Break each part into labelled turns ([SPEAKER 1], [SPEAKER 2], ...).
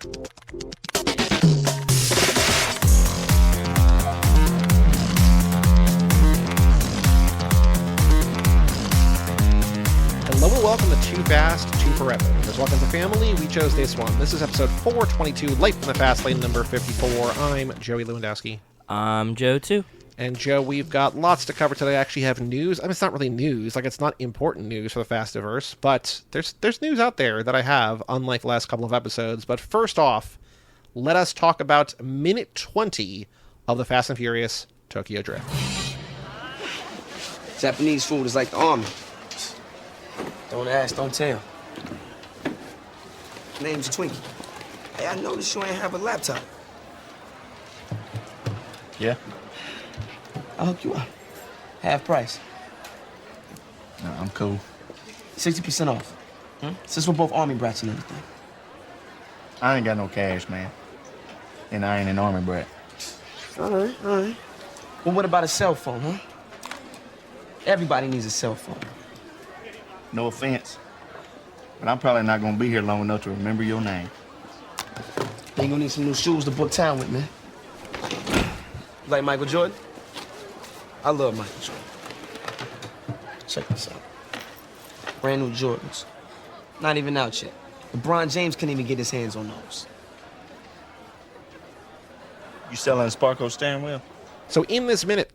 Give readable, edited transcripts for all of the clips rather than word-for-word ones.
[SPEAKER 1] Hello and welcome to Too Fast, Too Forever. There's all kinds of family. We chose this one. This is episode 422, Life in the Fast Lane, number 54. I'm Joey Lewandowski.
[SPEAKER 2] I'm Joe, too.
[SPEAKER 1] And Joe, we've got lots to cover today. I actually have news. I mean, it's not really news. Like, it's not important news for the Fastiverse, but there's news out there that I have, unlike the last couple of episodes. But first off, let us talk about minute 20 of the Fast and Furious Tokyo Drift.
[SPEAKER 3] Japanese food is like the army. Don't ask, don't tell. Name's Twinkie. Hey, I noticed you ain't have a laptop.
[SPEAKER 4] Yeah?
[SPEAKER 3] I'll hook you up. Half price.
[SPEAKER 4] No, I'm cool.
[SPEAKER 3] 60% off. Since we're both army brats and everything.
[SPEAKER 4] I ain't got no cash, man. And I ain't an army brat.
[SPEAKER 3] All right. Well, what about a cell phone, huh? Everybody needs a cell phone.
[SPEAKER 4] No offense, but I'm probably not gonna be here long enough to remember your name.
[SPEAKER 3] Then you gonna need some new shoes to book town with, man. You like Michael Jordan? I love Michael Jordan. Check this out. Brand new Jordans. Not even out yet. LeBron James couldn't even get his hands on those.
[SPEAKER 4] You selling a Sparko steering wheel?
[SPEAKER 1] So in this minute,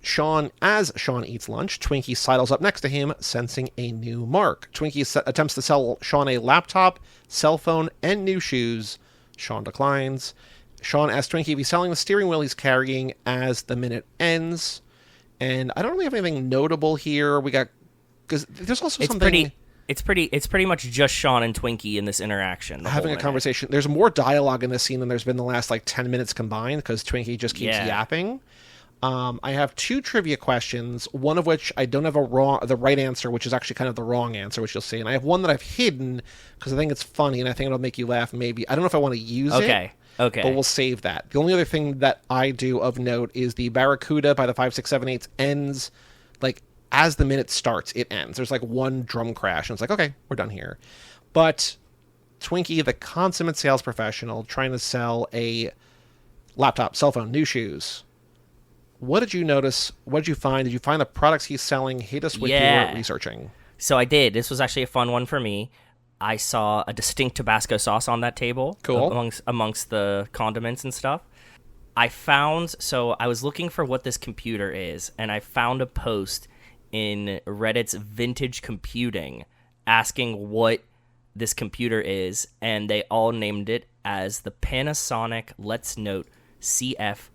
[SPEAKER 1] as Sean eats lunch, Twinkie sidles up next to him, sensing a new mark. Twinkie attempts to sell Sean a laptop, cell phone, and new shoes. Sean declines. Sean asks Twinkie if he's selling the steering wheel he's carrying as the minute ends. And I don't really have anything notable here. Because there's also something...
[SPEAKER 2] It's pretty much just Sean and Twinkie in this interaction.
[SPEAKER 1] Having a conversation. There's more dialogue in this scene than there's been the last 10 minutes combined, because Twinkie just keeps yapping. I have two trivia questions, one of which I don't have the right answer, which is actually kind of the wrong answer, which you'll see. And I have one that I've hidden because I think it's funny and I think it'll make you laugh maybe. I don't know if I want to use it.
[SPEAKER 2] Okay.
[SPEAKER 1] But we'll save that. The only other thing that I do of note is the Barracuda by the 5.678 ends, as the minute starts, it ends. There's one drum crash, and it's okay, we're done here. But Twinkie, the consummate sales professional, trying to sell a laptop, cell phone, new shoes. What did you notice? What did you find? Did you find the products he's selling? Hit us with your researching.
[SPEAKER 2] So I did. This was actually a fun one for me. I saw a distinct Tabasco sauce on that table.
[SPEAKER 1] Cool.
[SPEAKER 2] Amongst the condiments and stuff. I was looking for what this computer is, and I found a post in Reddit's Vintage Computing asking what this computer is, and they all named it as the Panasonic Let's Note CF-R3.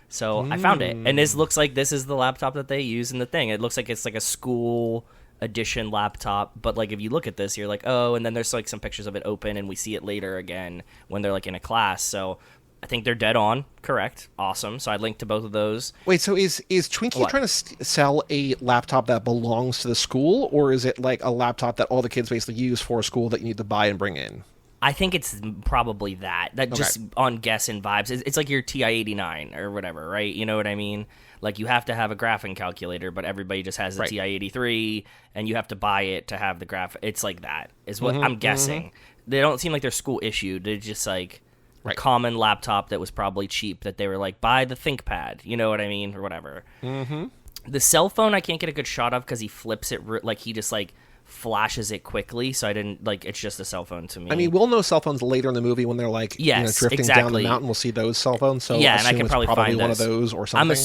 [SPEAKER 2] So I found it, and this looks like this is the laptop that they use in the thing. It looks like it's a school edition laptop, but if you look at this, you're oh, and then there's some pictures of it open, and we see it later again when they're in a class. So I think they're dead on correct. Awesome. So I linked to both of those.
[SPEAKER 1] Wait, so is Twinkie trying to sell a laptop that belongs to the school, or is it a laptop that all the kids basically use for school that you need to buy and bring in?
[SPEAKER 2] I think it's probably that just on guess and vibes. It's like your TI-89 or whatever, right? You know what I mean? You have to have a graphing calculator, but everybody just has the TI-83, and you have to buy it to have the graph. It's like that is what I'm guessing. They don't seem like they're school issued. They're just a common laptop that was probably cheap that they were buy the ThinkPad. You know what I mean? Or whatever. Mm-hmm. The cell phone I can't get a good shot of because he flips it, he just flashes it quickly, so I didn't it's just a cell phone to me.
[SPEAKER 1] I mean, we'll know cell phones later in the movie when they're drifting down the mountain. We'll see those cell phones. So
[SPEAKER 2] yeah, and I can probably find
[SPEAKER 1] one of those or something.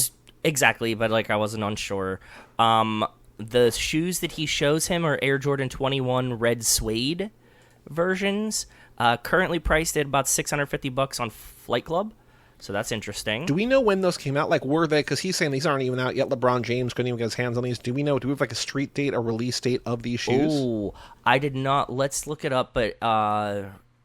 [SPEAKER 2] Exactly, but I wasn't unsure. The shoes that he shows him are Air Jordan 21 red suede versions, currently priced at about $650 on Flight Club. So that's interesting.
[SPEAKER 1] Do we know when those came out? Were they? Because he's saying these aren't even out yet. LeBron James couldn't even get his hands on these. Do we know? Do we have a street date, a release date of these shoes?
[SPEAKER 2] Oh, I did not. Let's look it up. But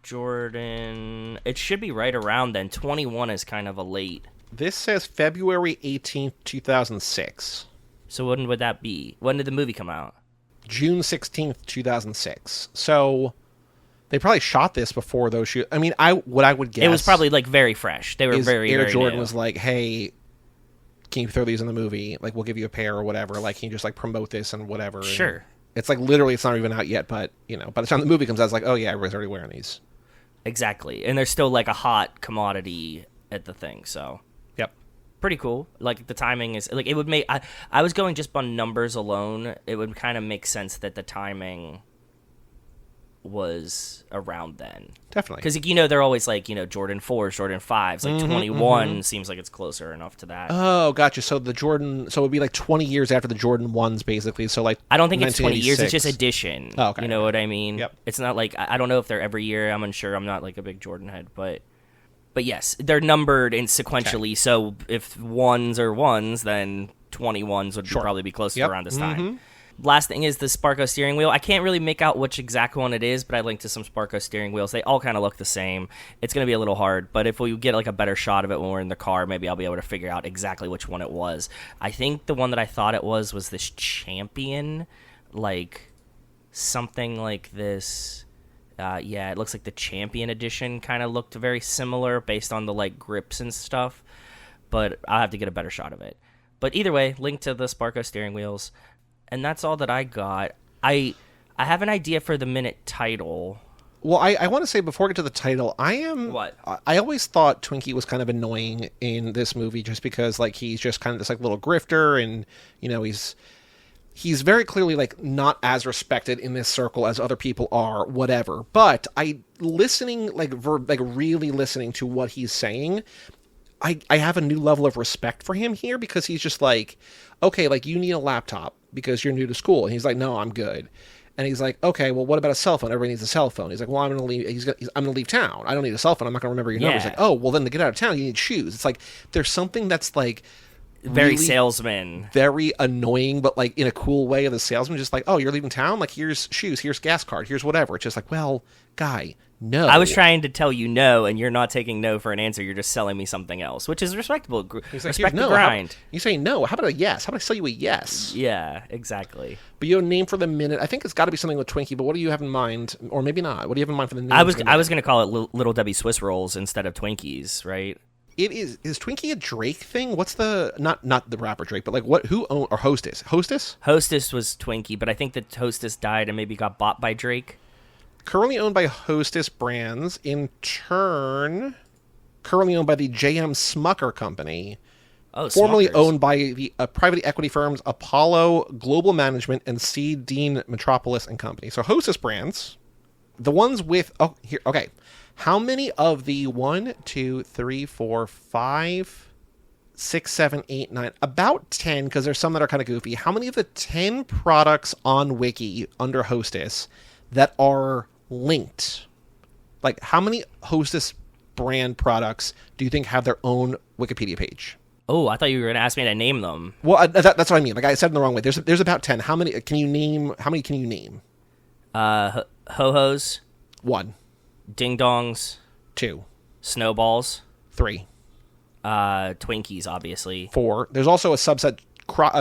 [SPEAKER 2] Jordan, it should be right around then. 21 is kind of a late.
[SPEAKER 1] This says February 18th, 2006.
[SPEAKER 2] So when would that be? When did the movie come out?
[SPEAKER 1] June 16th, 2006. So they probably shot this before those shoes. I mean, what I would guess,
[SPEAKER 2] it was probably very fresh. They were very
[SPEAKER 1] Air
[SPEAKER 2] very
[SPEAKER 1] Jordan
[SPEAKER 2] new.
[SPEAKER 1] was hey, can you throw these in the movie? We'll give you a pair or whatever. Can you just promote this and whatever?
[SPEAKER 2] Sure.
[SPEAKER 1] And it's literally it's not even out yet, but by the time the movie comes out, it's oh yeah, everybody's already wearing these.
[SPEAKER 2] exactly. And they're still like a hot commodity at the thing, so
[SPEAKER 1] Yep.
[SPEAKER 2] pretty cool. Like the timing is like it would make. I was going just on numbers alone. It would kind of make sense that the timing was around then.
[SPEAKER 1] Definitely.
[SPEAKER 2] Because they're always like Jordan 4s, Jordan 5s, like 21 seems like it's closer enough to that.
[SPEAKER 1] Oh, gotcha. So the Jordan, so it would be like 20 years after the Jordan 1s, basically. So like
[SPEAKER 2] I don't think it's 20 years. It's just addition.
[SPEAKER 1] Oh, okay.
[SPEAKER 2] You know what I mean?
[SPEAKER 1] Yep.
[SPEAKER 2] It's not like I don't know if they're every year. I'm unsure. I'm not like a big Jordan head, but yes, they're numbered in sequentially. Okay. So if 1s are 1s, then 21s would probably be close to around this time. Last thing is the Sparco steering wheel. I can't really make out which exact one it is, but I linked to some Sparco steering wheels. They all kind of look the same. It's going to be a little hard, but if we get like a better shot of it when we're in the car, maybe I'll be able to figure out exactly which one it was. I think the one that I thought it was this Champion, like something like this. Yeah, it looks like the Champion edition kind of looked very similar based on the like grips and stuff, but I'll have to get a better shot of it. But either way, link to the Sparco steering wheels. And that's all that I got. I have an idea for the minute title.
[SPEAKER 1] Well, I want to say before we get to the title, I always thought Twinkie was kind of annoying in this movie just because like he's just kind of this like little grifter, and he's very clearly like not as respected in this circle as other people are, whatever. But really listening to what he's saying, I have a new level of respect for him here, because he's just like, okay, like you need a laptop because you're new to school. And he's like, no, I'm good. And he's like, okay, well, what about a cell phone? Everybody needs a cell phone. He's like, well, I'm going to leave. I'm going to leave town. I don't need a cell phone. I'm not going to remember your number. He's like, oh, well, then to get out of town, you need shoes. It's like, there's something that's like
[SPEAKER 2] very
[SPEAKER 1] really
[SPEAKER 2] salesman,
[SPEAKER 1] very annoying, but like in a cool way of the salesman, just like, oh, you're leaving town? Like, here's shoes, here's gas card, here's whatever. It's just like, well, guy, no.
[SPEAKER 2] I was trying to tell you no, and you're not taking no for an answer. You're just selling me something else, which is respectable.
[SPEAKER 1] He's like,
[SPEAKER 2] respect the
[SPEAKER 1] no,
[SPEAKER 2] grind.
[SPEAKER 1] You say no. How about a yes? How about I sell you a yes?
[SPEAKER 2] Yeah, exactly.
[SPEAKER 1] But you have a name for the minute. I think it's got to be something with Twinkie, but what do you have in mind? Or maybe not. What do you have in mind for the name?
[SPEAKER 2] I was going to call it Little Debbie Swiss Rolls instead of Twinkies, right?
[SPEAKER 1] It is Twinkie a Drake thing? What's the not the rapper Drake, but like who owned, or Hostess?
[SPEAKER 2] Hostess was Twinkie, but I think that Hostess died and maybe got bought by Drake.
[SPEAKER 1] Currently owned by Hostess Brands, in turn currently owned by the J.M. Smucker Company.
[SPEAKER 2] Oh,
[SPEAKER 1] formerly
[SPEAKER 2] Smuckers.
[SPEAKER 1] Owned by the private equity firms Apollo Global Management and C. Dean Metropolis and Company. So Hostess Brands, the ones with okay. How many of the 1, 2, 3, 4, 5, 6, 7, 8, 9, about 10, because there's some that are kind of goofy. How many of the 10 products on Wiki under Hostess that are linked? Like, how many Hostess brand products do you think have their own Wikipedia page?
[SPEAKER 2] Oh, I thought you were going to ask me to name them.
[SPEAKER 1] Well, that's what I mean. Like, I said it the wrong way. There's about 10. How many can you name?
[SPEAKER 2] Ho-Hos.
[SPEAKER 1] 1.
[SPEAKER 2] Ding Dongs.
[SPEAKER 1] 2.
[SPEAKER 2] Snowballs.
[SPEAKER 1] 3.
[SPEAKER 2] Twinkies, obviously.
[SPEAKER 1] 4. There's also a subset,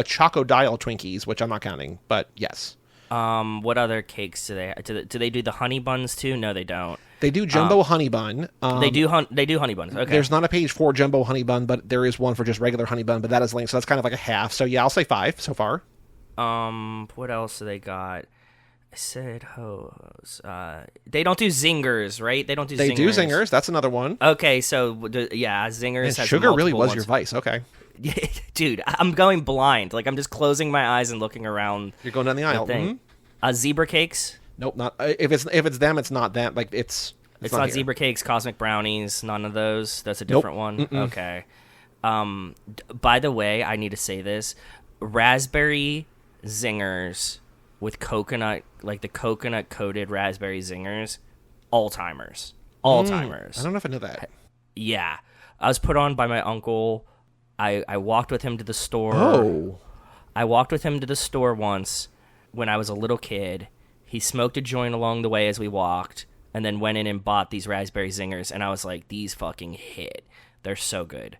[SPEAKER 1] Choco Dial Twinkies, which I'm not counting, but yes.
[SPEAKER 2] What other cakes do they have? Do they do the honey buns too? No, they don't.
[SPEAKER 1] They do Jumbo Honey Bun.
[SPEAKER 2] They do honey buns. Okay.
[SPEAKER 1] There's not a page for Jumbo Honey Bun, but there is one for just regular Honey Bun, but that is linked, so that's kind of like a half. So yeah, I'll say 5 so far.
[SPEAKER 2] What else do they got? I said Ho-Hos. They don't do Zingers, right? They don't do Zingers.
[SPEAKER 1] They do Zingers. That's another one.
[SPEAKER 2] Okay, so yeah, Zingers has
[SPEAKER 1] sugar really was
[SPEAKER 2] ones.
[SPEAKER 1] your vice. Okay.
[SPEAKER 2] Dude, I'm going blind. Like, I'm just closing my eyes and looking around.
[SPEAKER 1] You're going down the aisle. Mm-hmm.
[SPEAKER 2] Zebra cakes?
[SPEAKER 1] Nope, not. If it's them, it's not them. Like, it's
[SPEAKER 2] not Zebra Cakes, Cosmic Brownies, none of those. That's a different one. Mm-mm. Okay. By the way, I need to say this: raspberry Zingers with coconut, like the coconut coated raspberry Zingers, all timers.
[SPEAKER 1] I don't know if I know that.
[SPEAKER 2] Yeah, I was put on by my uncle. I walked with him to the store.
[SPEAKER 1] Oh.
[SPEAKER 2] I walked with him to the store once when I was a little kid. He smoked a joint along the way as we walked, and then went in and bought these raspberry Zingers, and I was like, these fucking hit. They're so good.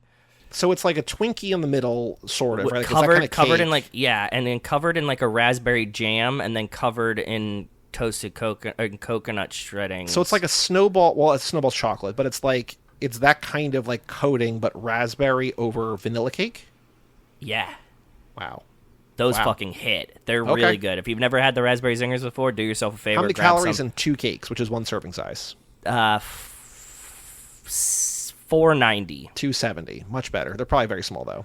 [SPEAKER 1] So it's like a Twinkie in the middle, sort of, right?
[SPEAKER 2] Covered in like, yeah, and then covered in like a raspberry jam, and then covered in toasted coconut shredding.
[SPEAKER 1] So it's like a snowball. Well, it's snowball chocolate, but it's that kind of like coating, but raspberry over vanilla cake.
[SPEAKER 2] Yeah.
[SPEAKER 1] Wow.
[SPEAKER 2] Those fucking hit. They're really good. If you've never had the raspberry Zingers before, do yourself a favor.
[SPEAKER 1] How many calories in 2 cakes, which is 1 serving size?
[SPEAKER 2] $4.90.
[SPEAKER 1] $2.70. Much better. They're probably very small though.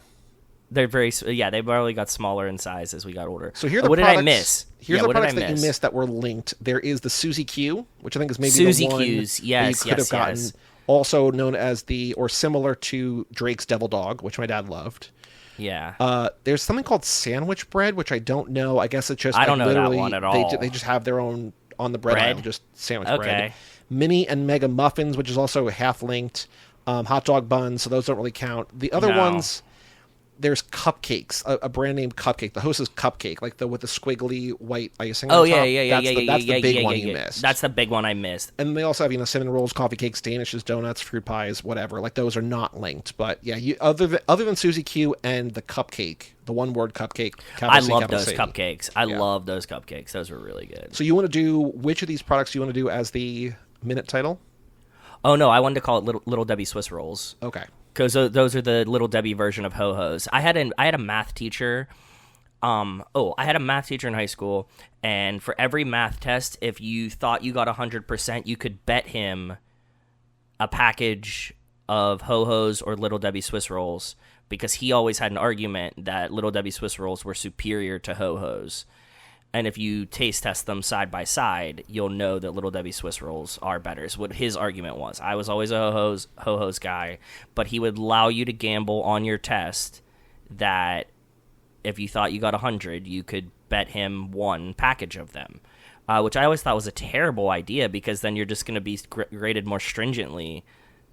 [SPEAKER 2] They're they barely got smaller in size as we got older.
[SPEAKER 1] So here are the
[SPEAKER 2] what
[SPEAKER 1] products,
[SPEAKER 2] did I miss?
[SPEAKER 1] Here's the products that you missed that were linked. There is the Suzy Q, which I think is maybe
[SPEAKER 2] Suzy
[SPEAKER 1] the one
[SPEAKER 2] Q's.
[SPEAKER 1] that you could have gotten.
[SPEAKER 2] Yes.
[SPEAKER 1] Also known as or similar to Drake's Devil Dog, which my dad loved.
[SPEAKER 2] Yeah.
[SPEAKER 1] There's something called sandwich bread, which I don't know. I guess it's just
[SPEAKER 2] I don't know
[SPEAKER 1] literally,
[SPEAKER 2] that one at all.
[SPEAKER 1] They just have their own on the bread aisle, just sandwich bread.
[SPEAKER 2] Okay.
[SPEAKER 1] Mini and mega muffins, which is also half linked. Hot dog buns, so those don't really count. The other ones, there's cupcakes, a brand name Cupcake. The Hostess Cupcake, like with the squiggly white icing.
[SPEAKER 2] Oh
[SPEAKER 1] on top.
[SPEAKER 2] That's
[SPEAKER 1] the big one you missed.
[SPEAKER 2] That's the big one I missed.
[SPEAKER 1] And they also have cinnamon rolls, coffee cakes, danishes, donuts, fruit pies, whatever. Like those are not linked. But yeah, other than Suzy Q and the cupcake, the one word cupcake.
[SPEAKER 2] I love those cupcakes. I love those cupcakes. Those were really good.
[SPEAKER 1] So you want to do which of these products do you want to do as the minute title?
[SPEAKER 2] Oh no, I wanted to call it Little Debbie Swiss Rolls.
[SPEAKER 1] Okay.
[SPEAKER 2] Because those are the Little Debbie version of Ho-Hos. I had a math teacher. I had a math teacher in high school, and for every math test, if you thought you got 100%, you could bet him a package of Ho-Hos or Little Debbie Swiss Rolls, because he always had an argument that Little Debbie Swiss Rolls were superior to Ho-Hos. And if you taste test them side by side, you'll know that Little Debbie Swiss Rolls are better. Is what his argument was. I was always a Ho-Hos guy, but he would allow you to gamble on your test that if you thought you got 100, you could bet him one package of them, which I always thought was a terrible idea, because then you're just going to be graded more stringently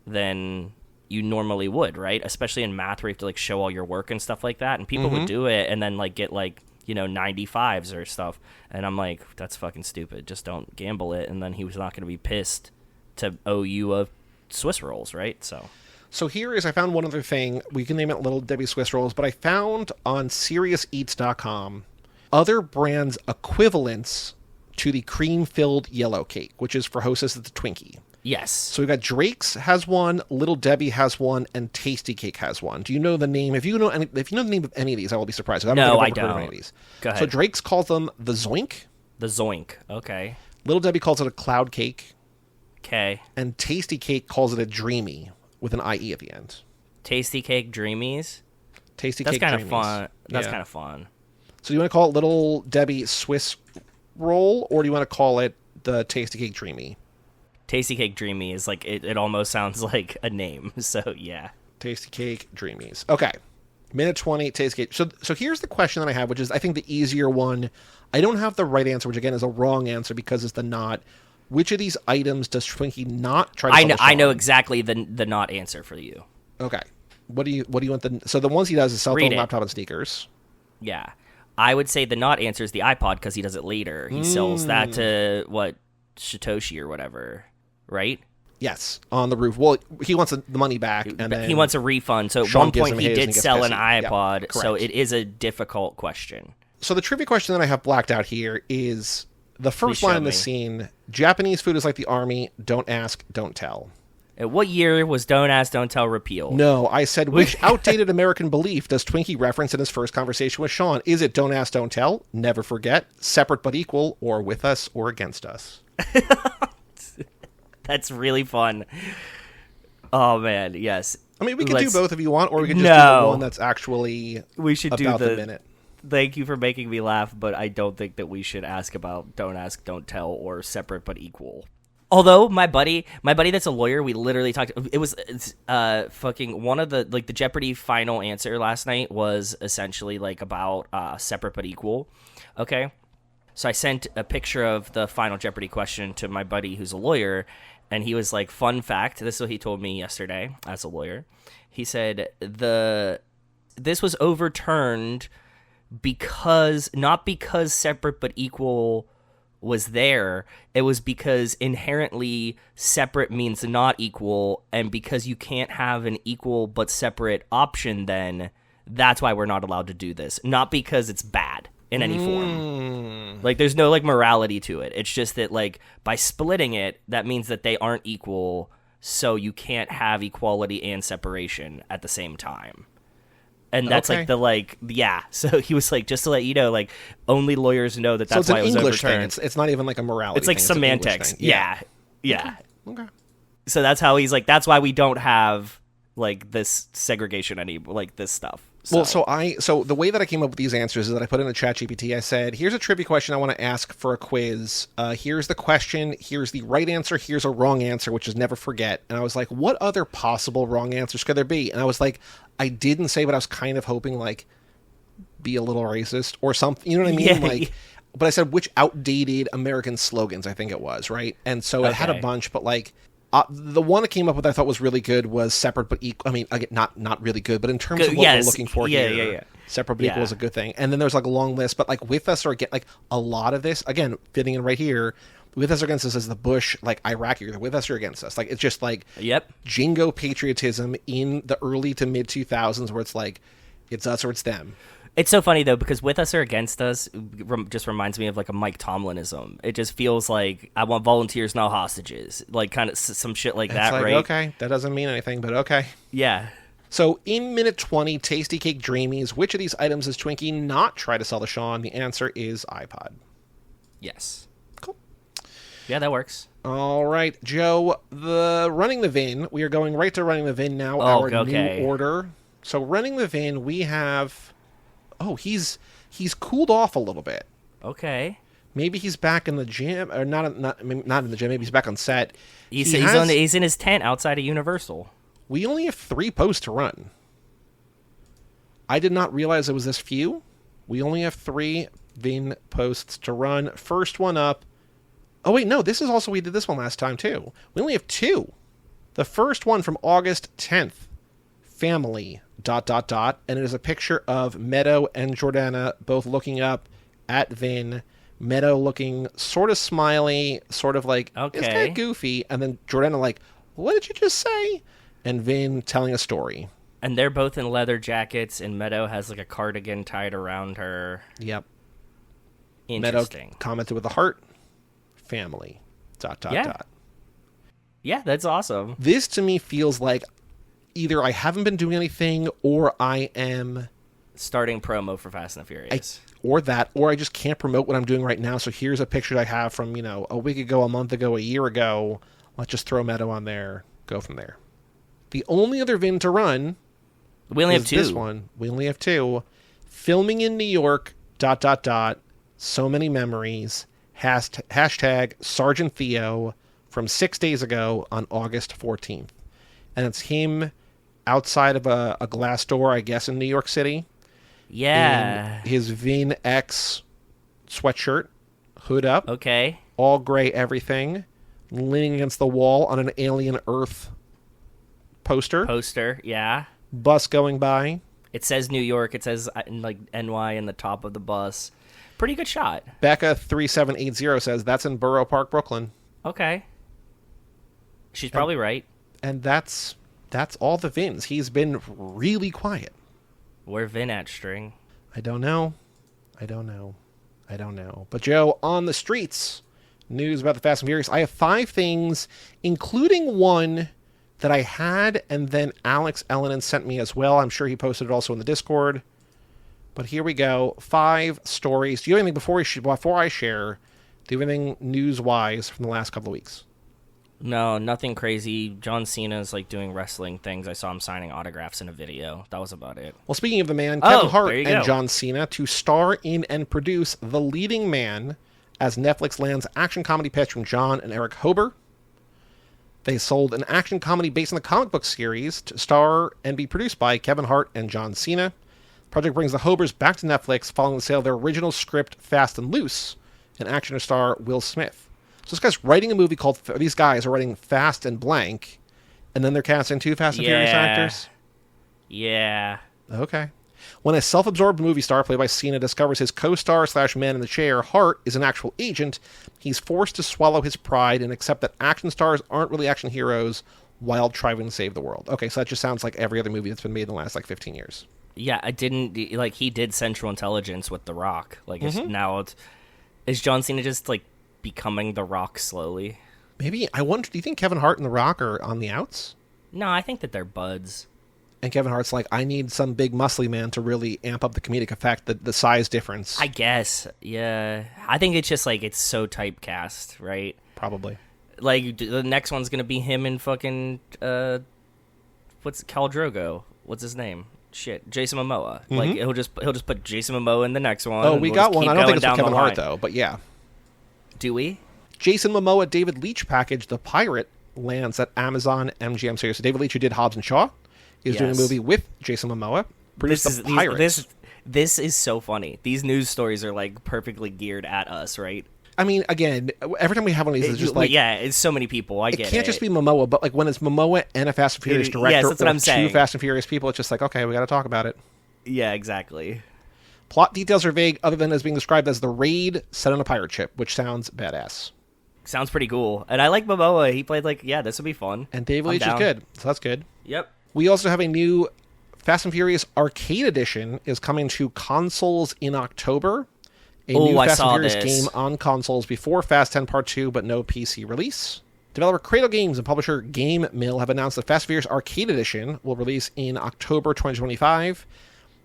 [SPEAKER 2] than you normally would, right? Especially in math where you have to show all your work and stuff like that. And people would do it and then get 95s or stuff, and I'm like, that's fucking stupid. Just don't gamble it, and then he was not going to be pissed to owe you a Swiss Rolls, right? So
[SPEAKER 1] here is, I found one other thing. We can name it Little Debbie Swiss Rolls, but I found on SeriousEats.com other brands' equivalents to the cream-filled yellow cake, which is for Hostess the Twinkie.
[SPEAKER 2] Yes.
[SPEAKER 1] So we got Drake's has one, Little Debbie has one, and Tasty Cake has one. Do you know the name? If you know the name of any of these, I will be surprised.
[SPEAKER 2] No, I don't. Heard of any of these. Go ahead.
[SPEAKER 1] So Drake's calls them the Zoink.
[SPEAKER 2] The Zoink. Okay.
[SPEAKER 1] Little Debbie calls it a cloud cake.
[SPEAKER 2] Okay.
[SPEAKER 1] And Tasty Cake calls it a dreamy with an IE at the end.
[SPEAKER 2] Tasty Cake Dreamies.
[SPEAKER 1] Tasty
[SPEAKER 2] That's
[SPEAKER 1] Cake
[SPEAKER 2] kind
[SPEAKER 1] Dreamies.
[SPEAKER 2] of fun. That's
[SPEAKER 1] Yeah.
[SPEAKER 2] kind of fun.
[SPEAKER 1] So do you want to call it Little Debbie Swiss Roll, or do you want to call it the Tasty Cake Dreamy?
[SPEAKER 2] Tasty Cake Dreamy is it almost sounds like a name. So yeah.
[SPEAKER 1] Tasty Cake Dreamies. Okay. Minute 20, Tasty Cake. So here's the question that I have, which is I think the easier one. I don't have the right answer, which again is a wrong answer because it's the not. Which of these items does Twinkie not try to
[SPEAKER 2] I know exactly the not answer for you.
[SPEAKER 1] Okay. What do you want so the ones he does is cell phone, laptop, and sneakers.
[SPEAKER 2] Yeah. I would say the not answer is the iPod, because he does it later. He sells that to Satoshi or whatever, right?
[SPEAKER 1] Yes, on the roof. Well, he wants the money back, and then
[SPEAKER 2] he wants a refund. So at
[SPEAKER 1] Sean
[SPEAKER 2] one point he did sell an iPod,
[SPEAKER 1] Yep,
[SPEAKER 2] so it is a difficult question.
[SPEAKER 1] So the trivia question that I have blacked out here is the first line in the scene: Japanese food is like the army. Don't ask, don't tell.
[SPEAKER 2] At what year was Don't Ask, Don't Tell repealed?
[SPEAKER 1] No, I said, which outdated American belief does Twinkie reference in his first conversation with Sean? Is it don't ask, don't tell, never forget, separate but equal, or with us or against us?
[SPEAKER 2] That's really fun. Oh, man, yes.
[SPEAKER 1] I mean, we can do both if you want, or we can just do the one that's actually
[SPEAKER 2] we should
[SPEAKER 1] about
[SPEAKER 2] do
[SPEAKER 1] the minute.
[SPEAKER 2] Thank you for making me laugh, but I don't think that we should ask about Don't Ask, Don't Tell, or separate but equal. Although my buddy that's a lawyer, we literally talked. It was fucking one of the the Jeopardy final answer last night was essentially about separate but equal. Okay, so I sent a picture of the final Jeopardy question to my buddy who's a lawyer, and he was like, "Fun fact." This is what he told me yesterday as a lawyer. He said this was overturned not because separate but equal was there. It was because inherently separate means not equal, and because you can't have an equal but separate option, then that's why we're not allowed to do this. Not because it's bad in any form. There's no morality to it. It's just that by splitting it, that means that they aren't equal, so you can't have equality and separation at the same time. And that's
[SPEAKER 1] okay.
[SPEAKER 2] So he was just to let you know, only lawyers know that that's
[SPEAKER 1] so
[SPEAKER 2] why it was
[SPEAKER 1] English
[SPEAKER 2] overturned.
[SPEAKER 1] Thing. It's not even a morality
[SPEAKER 2] it's
[SPEAKER 1] thing.
[SPEAKER 2] semantics.
[SPEAKER 1] It's an English thing.
[SPEAKER 2] Yeah.
[SPEAKER 1] Okay.
[SPEAKER 2] So that's how he's like, that's why we don't have like this segregation like this stuff.
[SPEAKER 1] Well, so the way that I came up with these answers is that I put in a ChatGPT. I said, here's a trivia question I want to ask for a quiz. Here's the question. Here's the right answer. Here's a wrong answer, which is never forget. And I was like, what other possible wrong answers could there be? And I was like, I didn't say, but I was kind of hoping like be a little racist or something. You know what I mean?
[SPEAKER 2] Yeah.
[SPEAKER 1] Like, but I said, which outdated American slogans I think it was, right? And so it had a bunch, but like, the one I came up with I thought was really good was separate but equal. I mean, again, not really good, but in terms of what we're looking for here, separate but equal is a good thing. And then there's like a long list, but like with us or against, like a lot of this, again, fitting in right here, with us or against us is the Bush, like Iraq, either with us or against us. Like it's just like jingo patriotism in the early to mid 2000s where it's like, it's us or it's them.
[SPEAKER 2] It's so funny, though, because with us or against us just reminds me of, like, a Mike Tomlinism. It just feels like, I want volunteers, not hostages. Like, kind of some shit like that,
[SPEAKER 1] like,
[SPEAKER 2] right?
[SPEAKER 1] Okay, that doesn't mean anything, but okay.
[SPEAKER 2] Yeah.
[SPEAKER 1] So, in minute 20, Tasty Cake Dreamies, which of these items does Twinkie not try to sell to Sean? The answer is iPod.
[SPEAKER 2] Yes.
[SPEAKER 1] Cool.
[SPEAKER 2] Yeah, that works.
[SPEAKER 1] All right, Joe, running the VIN. We are going right to running the VIN now, our new order. So, running the VIN, we have... Oh, he's cooled off a little bit.
[SPEAKER 2] Okay.
[SPEAKER 1] Maybe he's back in the gym, or not in the gym. Maybe he's back on set.
[SPEAKER 2] He's in his tent outside of Universal.
[SPEAKER 1] We only have 3 posts to run. I did not realize it was this few. We only have 3 VIN posts to run. First one up. Oh wait, no. This is also we did this one last time too. We only have 2. The first one from August 10th. Family ... and it is a picture of Meadow and Jordana both looking up at Vin. Meadow looking sort of smiley, sort of like, it's kind of goofy, and then Jordana like, what did you just say? And Vin telling a story.
[SPEAKER 2] And they're both in leather jackets, and Meadow has like a cardigan tied around her.
[SPEAKER 1] Yep.
[SPEAKER 2] Interesting.
[SPEAKER 1] Meadow commented with a heart. Family ...
[SPEAKER 2] Yeah, that's awesome.
[SPEAKER 1] This to me feels like either I haven't been doing anything or I am
[SPEAKER 2] starting promo for Fast and the Furious.
[SPEAKER 1] Or I just can't promote what I'm doing right now. So here's a picture I have from, a week ago, a month ago, a year ago. Let's just throw Meadow on there, go from there. The only other VIN to run
[SPEAKER 2] we only have 2.
[SPEAKER 1] This one. We only have 2. Filming in New York ... So many memories. Hashtag Sergeant Theo from 6 days ago on August 14th. And it's him outside of a glass door, I guess, in New York City.
[SPEAKER 2] Yeah.
[SPEAKER 1] In his Vin X sweatshirt, hood up.
[SPEAKER 2] Okay.
[SPEAKER 1] All gray everything. Leaning against the wall on an Alien Earth poster.
[SPEAKER 2] Yeah.
[SPEAKER 1] Bus going by.
[SPEAKER 2] It says New York. It says like NY in the top of the bus. Pretty good shot.
[SPEAKER 1] Becca3780 says that's in Borough Park, Brooklyn.
[SPEAKER 2] Okay. She's probably right.
[SPEAKER 1] And that's all the Vins. He's been really quiet.
[SPEAKER 2] Where Vin at, String?
[SPEAKER 1] I don't know. But Joe, on the streets, news about the Fast and Furious. I have 5 things, including one that I had, and then Alex Ellenin sent me as well. I'm sure he posted it also in the Discord. But here we go. 5 stories. Do you have anything before I share? Do you have anything news-wise from the last couple of weeks?
[SPEAKER 2] No, nothing crazy. John Cena's like doing wrestling things. I saw him signing autographs in a video. That was about it.
[SPEAKER 1] Well, speaking of the man, Kevin Hart and
[SPEAKER 2] go.
[SPEAKER 1] John Cena to star in and produce The Leading Man as Netflix lands action comedy pitch from John and Eric Hober. They sold an action comedy based on the comic book series to star and be produced by Kevin Hart and John Cena. The project brings the Hobers back to Netflix following the sale of their original script, Fast and Loose, and action star Will Smith. So this guy's writing a movie called... These guys are writing Fast and Blank, and then they're casting 2 Fast and Furious actors?
[SPEAKER 2] Yeah.
[SPEAKER 1] Okay. When a self-absorbed movie star played by Cena discovers his co-star / man in the chair, Hart, is an actual agent, he's forced to swallow his pride and accept that action stars aren't really action heroes while trying to save the world. Okay, so that just sounds like every other movie that's been made in the last, 15 years.
[SPEAKER 2] Yeah, I didn't... he did Central Intelligence with The Rock. Is John Cena just, becoming The Rock slowly?
[SPEAKER 1] Maybe. I wonder, do you think Kevin Hart and The Rock are on the outs?
[SPEAKER 2] No, I think that they're buds.
[SPEAKER 1] And Kevin Hart's like, I need some big muscly man to really amp up the comedic effect, the size difference.
[SPEAKER 2] I guess, yeah. I think it's just it's so typecast, right?
[SPEAKER 1] Probably.
[SPEAKER 2] Like the next one's gonna be him and fucking what's Khal Drogo? What's his name? Shit, Jason Momoa. Like he'll just put Jason Momoa in the next one.
[SPEAKER 1] Oh, we got one. I don't think it's with Kevin Hart
[SPEAKER 2] line.
[SPEAKER 1] though, but yeah.
[SPEAKER 2] Do we?
[SPEAKER 1] Jason Momoa, David Leitch package, The Pirate, lands at Amazon MGM series. So David Leitch, who did Hobbs and Shaw, is doing a movie with Jason Momoa. Produced The Pirate.
[SPEAKER 2] This is so funny. These news stories are like perfectly geared at us, right?
[SPEAKER 1] I mean, again, every time we have one of these, it's just like...
[SPEAKER 2] Yeah, it's so many people. I get it.
[SPEAKER 1] It can't just be Momoa, but like when it's Momoa and a Fast and Furious director,
[SPEAKER 2] yes, that's what I'm saying.
[SPEAKER 1] Two Fast and Furious people, it's just like, okay, we got to talk about it.
[SPEAKER 2] Yeah, exactly.
[SPEAKER 1] Plot details are vague, other than as being described as the raid set on a pirate ship, which sounds badass.
[SPEAKER 2] Sounds pretty cool. And I like Momoa. He played like, yeah, this would be fun.
[SPEAKER 1] And David Leitch is good, so that's good.
[SPEAKER 2] Yep.
[SPEAKER 1] We also have a new Fast and Furious Arcade Edition is coming to consoles in October. A new Fast and Furious game on consoles before Fast 10 Part 2, but no PC release. Developer Cradle Games and publisher Game Mill have announced that Fast and Furious Arcade Edition will release in October 2025.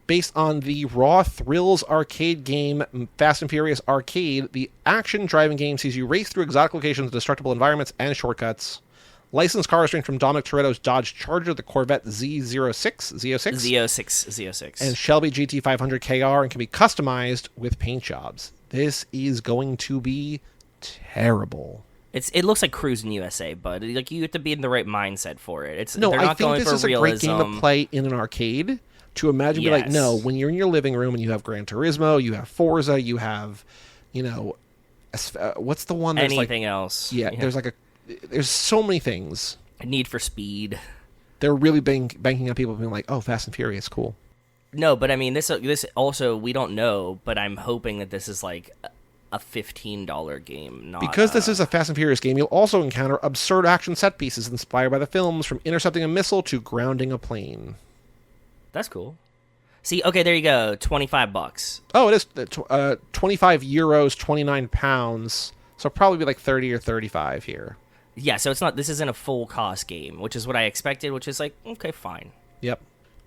[SPEAKER 1] Based on the Raw Thrills arcade game Fast and Furious Arcade, the action driving game sees you race through exotic locations, destructible environments, and shortcuts. Licensed cars range from Dominic Toretto's Dodge Charger, the Corvette Z06, and Shelby GT500 KR, and can be customized with paint jobs. This is going to be terrible.
[SPEAKER 2] It looks like Cruising USA, but like you have to be in the right mindset for it.
[SPEAKER 1] I think this is a great game to play in an arcade. To imagine, be like, no, when you're in your living room and you have Gran Turismo, you have Forza, you have, what's the one that's
[SPEAKER 2] anything else?
[SPEAKER 1] Yeah, there's so many things.
[SPEAKER 2] Need for Speed.
[SPEAKER 1] They're really banking on people being like, oh, Fast and Furious, cool.
[SPEAKER 2] No, but I mean, this also, we don't know, but I'm hoping that this is like a $15 game.
[SPEAKER 1] Because this is a Fast and Furious game, you'll also encounter absurd action set pieces inspired by the films, from intercepting a missile to grounding a plane.
[SPEAKER 2] That's cool. See, okay, there you go. $25.
[SPEAKER 1] Oh, it is 25 euros, 29 pounds. So probably be like 30 or 35 here.
[SPEAKER 2] Yeah, so this isn't a full cost game, which is what I expected, which is like, okay, fine.
[SPEAKER 1] Yep.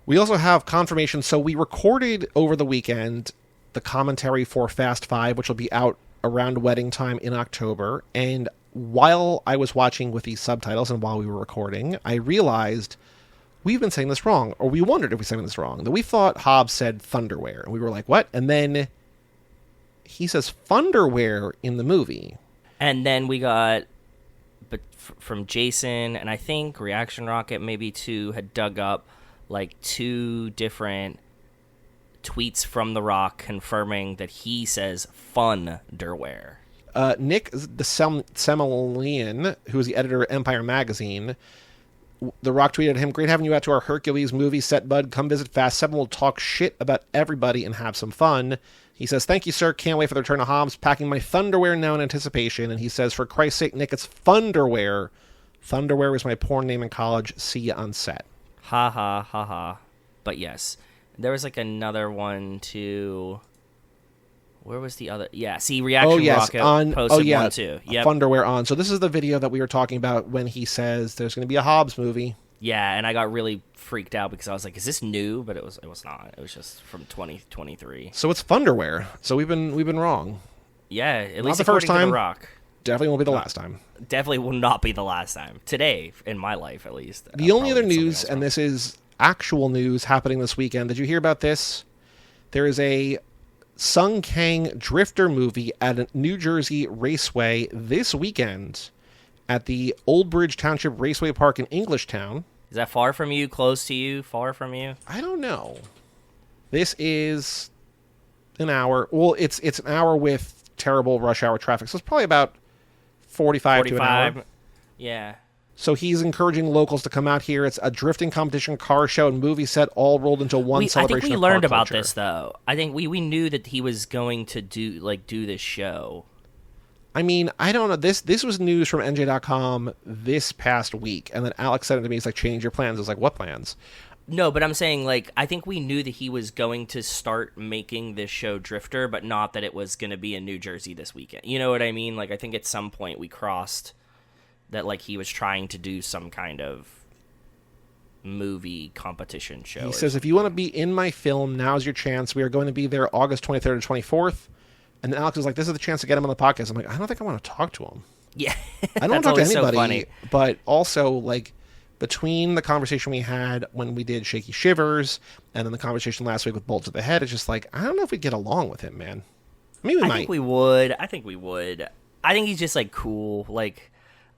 [SPEAKER 1] We also have confirmation. So we recorded over the weekend the commentary for Fast 5, which will be out around wedding time in October. And while I was watching with these subtitles and while we were recording, I realized we've been saying this wrong, or we wondered if we were saying this wrong. That we thought Hobbs said Thunderwear, and we were like, what? And then he says Thunderwear in the movie.
[SPEAKER 2] And then we got, but from Jason, and I think Reaction Rocket maybe too, had dug up like 2 different tweets from The Rock confirming that he says Funderwear.
[SPEAKER 1] Nick the Semelian, who is the editor of Empire Magazine, The Rock tweeted at him, "Great having you out to our Hercules movie set, bud. Come visit Fast 7. We'll talk shit about everybody and have some fun." He says, "Thank you, sir. Can't wait for the return of Hobbs. Packing my Thunderwear now in anticipation." And he says, "For Christ's sake, Nick, it's Funderwear. Thunderwear was my porn name in college. See you on set."
[SPEAKER 2] Ha ha ha ha. But yes, there was like another one too. Where was the other? Yeah, see, Reaction Rocket posted one too. Yep.
[SPEAKER 1] Thunderwear on. So this is the video that we were talking about when he says there's going to be a Hobbs movie.
[SPEAKER 2] Yeah, and I got really freaked out because I was like, "Is this new?" But it was not. It was just from 2023.
[SPEAKER 1] So it's Thunderwear. So we've been wrong.
[SPEAKER 2] Yeah, at
[SPEAKER 1] not
[SPEAKER 2] least
[SPEAKER 1] the first time.
[SPEAKER 2] The Rock.
[SPEAKER 1] Definitely won't be the last time.
[SPEAKER 2] Definitely will not be the last time. Today, in my life at least.
[SPEAKER 1] The only other news, and this is actual news happening this weekend. Did you hear about this? There is a Sung Kang Drifter movie at a New Jersey raceway this weekend at the Old Bridge Township Raceway Park in Englishtown.
[SPEAKER 2] Is that far from you, close to you, far from you?
[SPEAKER 1] I don't know. This is an hour. Well, it's an hour with terrible rush hour traffic, so it's probably about 45 to an hour.
[SPEAKER 2] Yeah.
[SPEAKER 1] So he's encouraging locals to come out here. It's a drifting competition, car show, and movie set all rolled into one celebration.
[SPEAKER 2] I think we
[SPEAKER 1] of
[SPEAKER 2] learned
[SPEAKER 1] car
[SPEAKER 2] about
[SPEAKER 1] culture.
[SPEAKER 2] this, though. I think we knew that he was going to do this show.
[SPEAKER 1] I mean, I don't know. This was news from NJ.com this past week, and then Alex said it to me. He's like, "Change your plans." I was like, "What plans?"
[SPEAKER 2] No, but I'm saying, like, I think we knew that he was going to start making this show Drifter, but not that it was going to be in New Jersey this weekend. You know what I mean? Like, I think at some point we crossed that, like, he was trying to do some kind of movie competition show.
[SPEAKER 1] He says, "If you want to be in my film, now's your chance. We are going to be there August 23rd and 24th. And then Alex is like, "This is the chance to get him on the podcast." I'm like, "I don't think I want to talk to him."
[SPEAKER 2] Yeah,
[SPEAKER 1] I don't
[SPEAKER 2] that's
[SPEAKER 1] talk to
[SPEAKER 2] always so
[SPEAKER 1] anybody,
[SPEAKER 2] funny.
[SPEAKER 1] but also like between the conversation we had when we did Shaky Shivers and then the conversation last week with Bolts to the Head, it's just like I don't know if we get along with him, man. I mean, we
[SPEAKER 2] I
[SPEAKER 1] might.
[SPEAKER 2] think we would. I think he's just like cool. Like,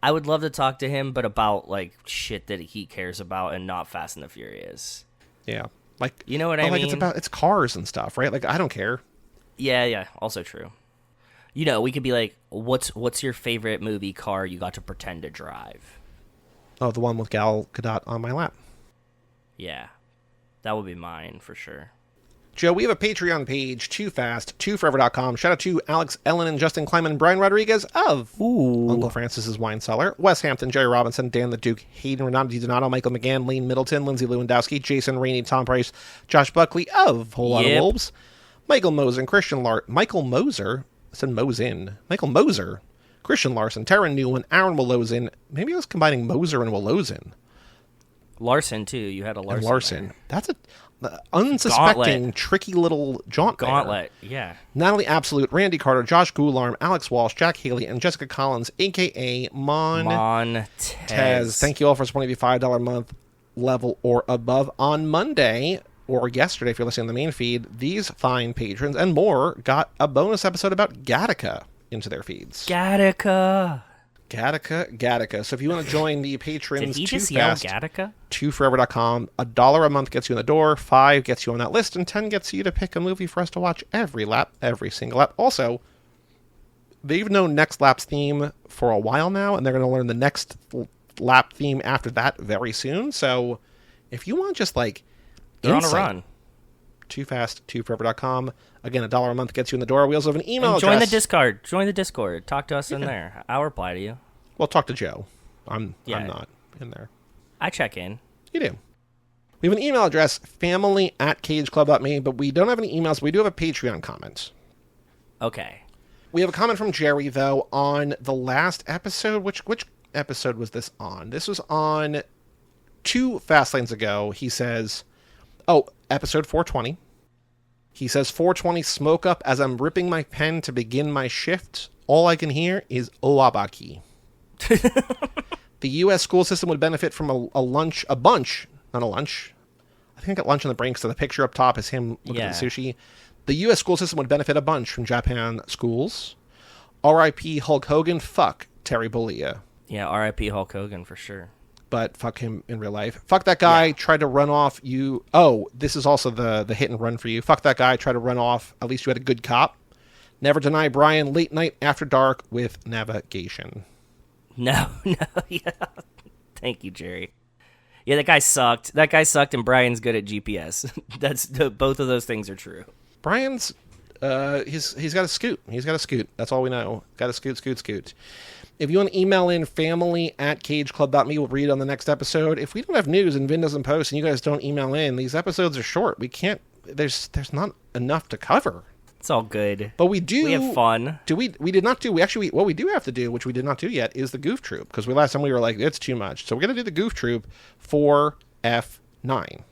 [SPEAKER 2] I would love to talk to him, but about like shit that he cares about and not Fast and the Furious.
[SPEAKER 1] Yeah, like
[SPEAKER 2] You know what I mean?
[SPEAKER 1] It's cars and stuff, right? Like I don't care.
[SPEAKER 2] Yeah. Also true. You know, we could be like, what's your favorite movie car you got to pretend to drive?
[SPEAKER 1] Oh, the one with Gal Gadot on my lap.
[SPEAKER 2] Yeah, that would be mine for sure.
[SPEAKER 1] Joe, we have a Patreon page, toofast2forever.com. Shout out to Alex, Ellen, and Justin Kleiman, and Brian Rodriguez of Uncle Francis's Wine Cellar, Wes Hampton, Jerry Robinson, Dan the Duke, Hayden Renato DiDonato, Michael McGann, Lane Middleton, Lindsay Lewandowski, Jason Rainey, Tom Price, Josh Buckley of Whole Lot of Wolves, Michael Moser, and Christian Michael Moser, I said Mosin, Michael Moser, Christian Larson, Taryn Newman, Aaron Willozin. Maybe I was combining Moser and Willozin.
[SPEAKER 2] Larson too. You had a Larson.
[SPEAKER 1] And Larson.
[SPEAKER 2] There.
[SPEAKER 1] That's a unsuspecting,
[SPEAKER 2] Gauntlet.
[SPEAKER 1] tricky little jaunt there.
[SPEAKER 2] Gauntlet. Yeah.
[SPEAKER 1] Natalie Absolute, Randy Carter, Josh Goularm, Alex Walsh, Jack Haley, and Jessica Collins, a.k.a.
[SPEAKER 2] Montez.
[SPEAKER 1] Thank you all for supporting the $5 a month level or above. On Monday, or yesterday if you're listening to the main feed, these fine patrons and more got a bonus episode about Gattaca into their feeds.
[SPEAKER 2] Gattaca.
[SPEAKER 1] So if you want to join the patrons,
[SPEAKER 2] Did he just yell Gattaca?
[SPEAKER 1] toforever.com. $1 a month gets you in the door, $5 gets you on that list, and $10 gets you to pick a movie for us to watch every single lap. Also, they've known Next Lap's theme for a while now, and they're going to learn the next lap theme after that very soon. So if you want just like
[SPEAKER 2] they're
[SPEAKER 1] insight,
[SPEAKER 2] on a run.
[SPEAKER 1] toforever.com. Again, $1 a month gets you in the door. We also have an email
[SPEAKER 2] and join
[SPEAKER 1] address.
[SPEAKER 2] Join the Discord. Talk to us in there. I'll reply to you.
[SPEAKER 1] Well, talk to Joe. I'm not in there.
[SPEAKER 2] I check in.
[SPEAKER 1] You do. We have an email address, family@cageclub.me, but we don't have any emails. We do have a Patreon comment.
[SPEAKER 2] Okay.
[SPEAKER 1] We have a comment from Jerry, though, on the last episode. Which episode was this on? This was on 2 Fastlanes ago. He says, episode 420. He says, 420 smoke up as I'm ripping my pen to begin my shift. All I can hear is Oabaki. The U.S. school system would benefit from a bunch. I think I got lunch on the brain because the picture up top is him looking at the sushi. The U.S. school system would benefit a bunch from Japan schools. R.I.P. Hulk Hogan. Fuck Terry Bollea.
[SPEAKER 2] Yeah, R.I.P. Hulk Hogan for sure.
[SPEAKER 1] But fuck him in real life. Fuck that guy, tried to run off you. Oh, this is also the hit and run for you. Fuck that guy, tried to run off. At least you had a good cop. Never deny Brian, late night after dark with navigation.
[SPEAKER 2] No, yeah. Thank you, Jerry. Yeah, that guy sucked. And Brian's good at GPS. Both of those things are true.
[SPEAKER 1] Brian's, he's got a scoot. That's all we know. Got a scoot. If you want to email in family@cageclub.me, we'll read it on the next episode. If we don't have news and Vin doesn't post and you guys don't email in, these episodes are short. We can't, there's not enough to cover.
[SPEAKER 2] It's all good.
[SPEAKER 1] But we
[SPEAKER 2] have fun.
[SPEAKER 1] We did not do, what we do have to do, which we did not do yet, is the Goof Troop. Because last time we were like, it's too much. So we're going to do the Goof Troop for F9.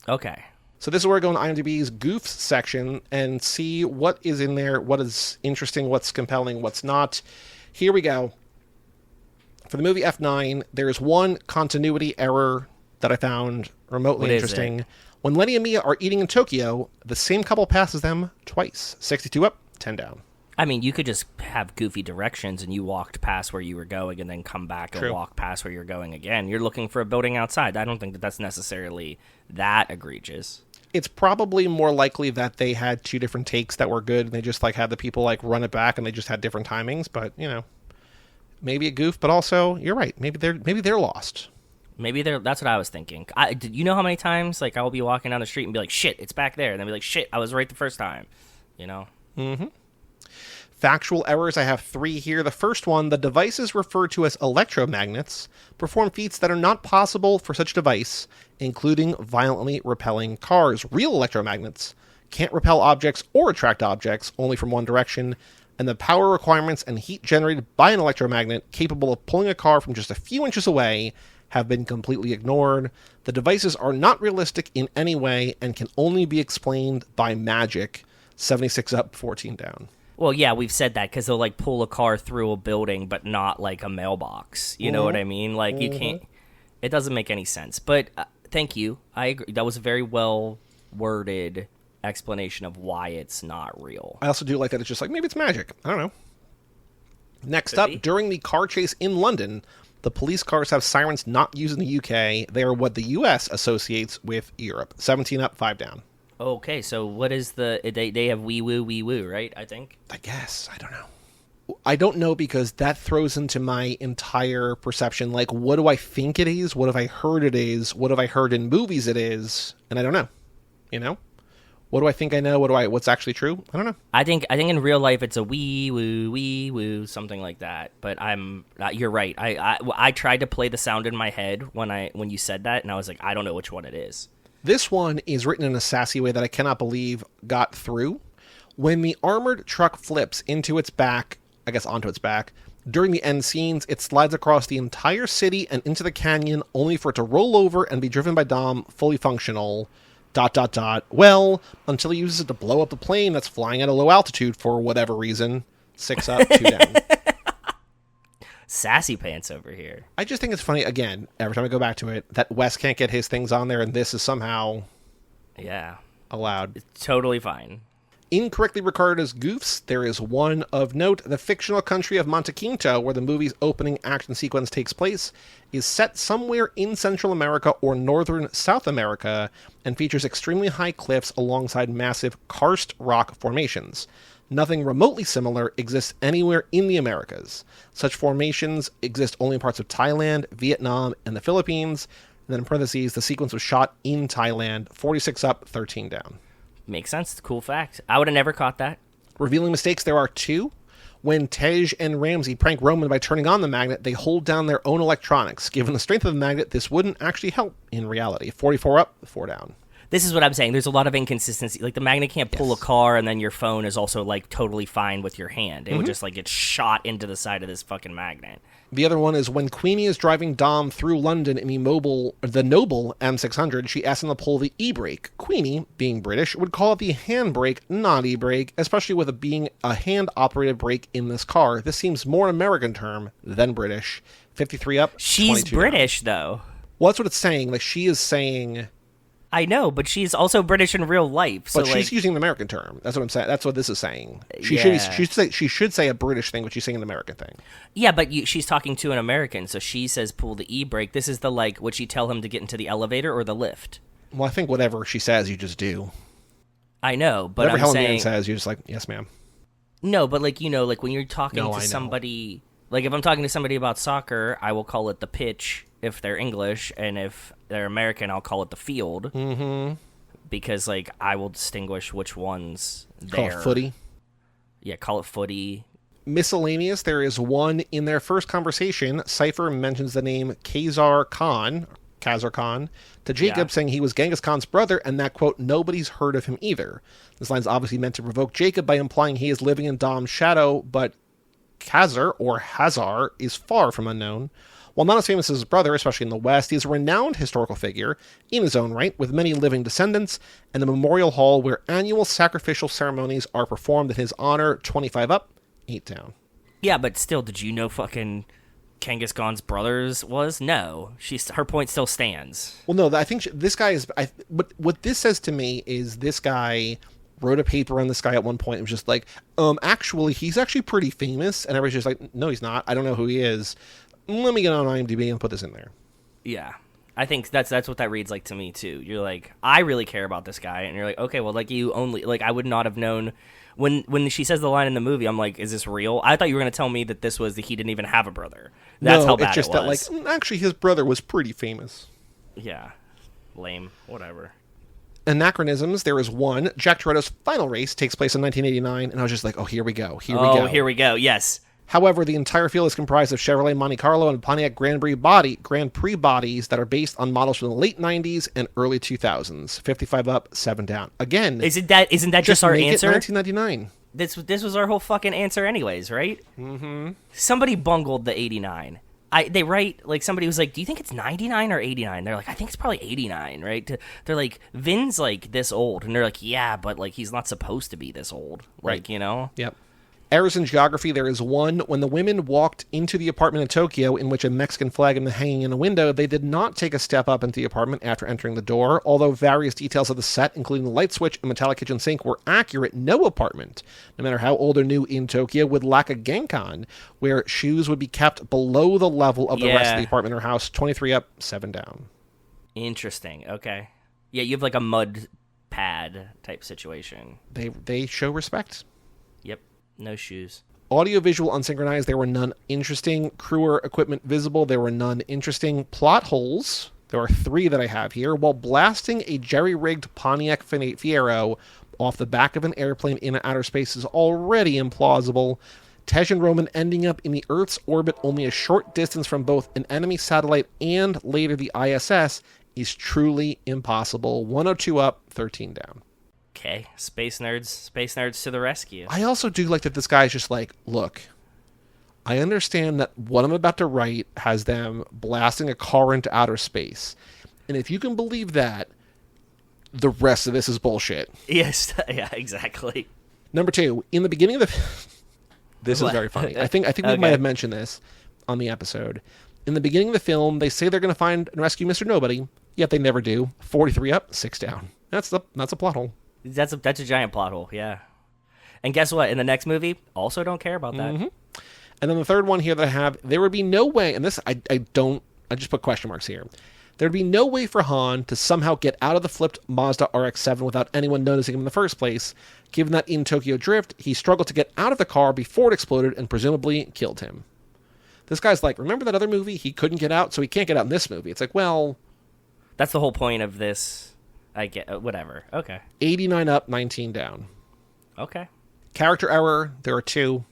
[SPEAKER 2] Okay.
[SPEAKER 1] So this is where we're going to IMDb's Goofs section and see what is in there, what is interesting, what's compelling, what's not. Here we go. For the movie F9, there is one continuity error that I found remotely interesting. When Lenny and Mia are eating in Tokyo, the same couple passes them twice. 62 up, 10 down.
[SPEAKER 2] I mean, you could just have goofy directions and you walked past where you were going and then come back and walk past where you're going again. You're looking for a building outside. I don't think that's necessarily that egregious.
[SPEAKER 1] It's probably more likely that they had 2 different takes that were good and they just had the people run it back and they just had different timings, but maybe a goof, but also you're right. Maybe they're lost.
[SPEAKER 2] Maybe that's what I was thinking. You know how many times I will be walking down the street and be like, shit, it's back there. And then be like, shit, I was right the first time.
[SPEAKER 1] Mm-hmm. Factual errors, I have 3 here. The first one, the devices referred to as electromagnets perform feats that are not possible for such device, including violently repelling cars. Real electromagnets can't repel objects or attract objects, only from one direction, and the power requirements and heat generated by an electromagnet capable of pulling a car from just a few inches away have been completely ignored. The devices are not realistic in any way and can only be explained by magic. 76 up, 14 down.
[SPEAKER 2] Well, yeah, we've said that because they'll like pull a car through a building, but not like a mailbox. You know what I mean? Like you can't. It doesn't make any sense. But thank you. I agree. That was a very well worded explanation of why it's not real.
[SPEAKER 1] I also do like that it's just like, maybe it's magic. I don't know. Next up, during the car chase in London, the police cars have sirens not used in the UK. They are what the US associates with Europe. 17 up, 5 down.
[SPEAKER 2] Okay, so what is they have wee woo, right? I think.
[SPEAKER 1] I guess. I don't know. I don't know because that throws into my entire perception. Like, what do I think it is? What have I heard it is? What have I heard in movies it is? And I don't know. You know? What do I think I know? What's actually true? I don't know.
[SPEAKER 2] I think in real life it's a wee woo, something like that. But you're right. I tried to play the sound in my head when you said that, and I was like, I don't know which one it is.
[SPEAKER 1] This one is written in a sassy way that I cannot believe got through. When the armored truck flips into its back, I guess onto its back, during the end scenes, it slides across the entire city and into the canyon, only for it to roll over and be driven by Dom, fully functional, ... Well, until he uses it to blow up the plane that's flying at a low altitude for whatever reason. 6 up, 2 down.
[SPEAKER 2] Sassy pants over here.
[SPEAKER 1] I just think it's funny, again, every time I go back to it, that Wes can't get his things on there, and this is somehow allowed.
[SPEAKER 2] It's totally fine.
[SPEAKER 1] Incorrectly recorded as goofs, there is one of note. The fictional country of Monte Quinto, where the movie's opening action sequence takes place, is set somewhere in Central America or northern South America, and features extremely high cliffs alongside massive karst rock formations. Nothing remotely similar exists anywhere in the Americas. Such formations exist only in parts of Thailand, Vietnam, and the Philippines. And then in parentheses, the sequence was shot in Thailand. 46 up, 13 down.
[SPEAKER 2] Makes sense. Cool fact. I would have never caught that.
[SPEAKER 1] Revealing mistakes, there are 2. When Tej and Ramsey prank Roman by turning on the magnet, they hold down their own electronics. Given the strength of the magnet, this wouldn't actually help in reality. 44 up, 4 down.
[SPEAKER 2] This is what I'm saying. There's a lot of inconsistency. Like, the magnet can't pull a car, and then your phone is also, like, totally fine with your hand. It would just, like, get shot into the side of this fucking magnet.
[SPEAKER 1] The other one is when Queenie is driving Dom through London in the Noble M600, she asks him to pull the e-brake. Queenie, being British, would call it the handbrake, not e-brake, especially with it being a hand-operated brake in this car. This seems more an American term than British. 53 up,
[SPEAKER 2] She's British,
[SPEAKER 1] down.
[SPEAKER 2] Though.
[SPEAKER 1] Well, that's what it's saying. Like, she is saying...
[SPEAKER 2] I know, but she's also British in real life. So
[SPEAKER 1] but she's using an American term. That's what I'm saying. That's what this is saying. She should say a British thing, but she's saying an American thing.
[SPEAKER 2] Yeah, but she's talking to an American, so she says pull the e-brake. This is the, like, would she tell him to get into the elevator or the lift?
[SPEAKER 1] Well, I think whatever she says, you just do.
[SPEAKER 2] I know, but
[SPEAKER 1] whatever
[SPEAKER 2] I'm
[SPEAKER 1] Helen
[SPEAKER 2] saying...
[SPEAKER 1] Mirren says, you're just like, yes, ma'am.
[SPEAKER 2] No, but, like, you know, like, when you're talking to somebody... Like, if I'm talking to somebody about soccer, I will call it the pitch if they're English, and if they're American, I'll call it the field.
[SPEAKER 1] Mm-hmm.
[SPEAKER 2] Because, like, I will distinguish which ones
[SPEAKER 1] Call it footy.
[SPEAKER 2] Yeah, call it footy.
[SPEAKER 1] Miscellaneous, there is one in their first conversation. Cypher mentions the name Khazar Khan to Jacob, saying he was Genghis Khan's brother, and that, quote, nobody's heard of him either. This line is obviously meant to provoke Jacob by implying he is living in Dom's shadow, but Khazar, or Hazar, is far from unknown. While not as famous as his brother, especially in the West, he is a renowned historical figure in his own right, with many living descendants, and a memorial hall where annual sacrificial ceremonies are performed in his honor. 25 up, 8 down.
[SPEAKER 2] Yeah, but still, did you know fucking Genghis Khan's brothers was? No. Her point still stands.
[SPEAKER 1] Well, no, I think this guy is... what this says to me is this guy wrote a paper on this guy at one point. It was just like, actually, he's actually pretty famous. And everybody's just like, no, he's not. I don't know who he is. Let me get on IMDb and put this in there.
[SPEAKER 2] Yeah. I think that's what that reads like to me, too. You're like, I really care about this guy. And you're like, okay, well, like, you only... Like, I would not have known... When she says the line in the movie, I'm like, is this real? I thought you were going to tell me that this was that he didn't even have a brother. That's how bad
[SPEAKER 1] it's just
[SPEAKER 2] it was.
[SPEAKER 1] That, like, actually, his brother was pretty famous.
[SPEAKER 2] Yeah. Lame. Whatever.
[SPEAKER 1] Anachronisms, there is one. Jack Toretto's final race takes place in 1989, and I was just like, oh, here we go. Here we go,
[SPEAKER 2] yes.
[SPEAKER 1] However, the entire field is comprised of Chevrolet Monte Carlo and Pontiac Grand Prix bodies that are based on models from the late 90s and early 2000s. 55 up, 7 down. Again,
[SPEAKER 2] isn't that just our answer?
[SPEAKER 1] 1999.
[SPEAKER 2] This was our whole fucking answer anyways, right?
[SPEAKER 1] Mm-hmm.
[SPEAKER 2] Somebody bungled the 89. They write, like, somebody was like, do you think it's 99 or 89? They're like, I think it's probably 89, right? They're like, Vin's, like, this old. And they're like, yeah, but, like, he's not supposed to be this old.
[SPEAKER 1] Right.
[SPEAKER 2] Like, you know?
[SPEAKER 1] Yep. Errors in geography, there is one. When the women walked into the apartment in Tokyo, in which a Mexican flag had been hanging in a window, they did not take a step up into the apartment after entering the door. Although various details of the set, including the light switch and metallic kitchen sink, were accurate, no apartment, no matter how old or new in Tokyo, would lack a genkan, where shoes would be kept below the level of the rest of the apartment or house. 23 up, 7 down.
[SPEAKER 2] Interesting. Okay. Yeah, you have like a mud pad type situation.
[SPEAKER 1] They show respect.
[SPEAKER 2] Yep. No shoes.
[SPEAKER 1] Audio-visual unsynchronized, there were none interesting. Crew or equipment visible, there were none interesting. Plot holes, there are 3 that I have here. While blasting a jerry-rigged Pontiac Fiero off the back of an airplane in outer space is already implausible, Tej and Roman ending up in the Earth's orbit only a short distance from both an enemy satellite and later the ISS is truly impossible. 102 up, 13 down.
[SPEAKER 2] Okay, space nerds to the rescue.
[SPEAKER 1] I also do like that this guy's just like, look, I understand that what I'm about to write has them blasting a car into outer space. And if you can believe that, the rest of this is bullshit.
[SPEAKER 2] Yes, yeah, exactly.
[SPEAKER 1] Number 2, in the beginning of the... This is very funny. I think we might have mentioned this on the episode. In the beginning of the film, they say they're going to find and rescue Mr. Nobody, yet they never do. 43 up, 6 down. That's a plot hole.
[SPEAKER 2] That's a giant plot hole, yeah. And guess what? In the next movie, also don't care about that.
[SPEAKER 1] Mm-hmm. And then the third one here that I have, there would be no way, and this I just put question marks here. There'd be no way for Han to somehow get out of the flipped Mazda RX-7 without anyone noticing him in the first place, given that in Tokyo Drift, he struggled to get out of the car before it exploded and presumably killed him. This guy's like, remember that other movie? He couldn't get out, so he can't get out in this movie. It's like, well...
[SPEAKER 2] That's the whole point of this. I get whatever. Okay.
[SPEAKER 1] 89 up, 19 down.
[SPEAKER 2] Okay.
[SPEAKER 1] Character error, there are 2.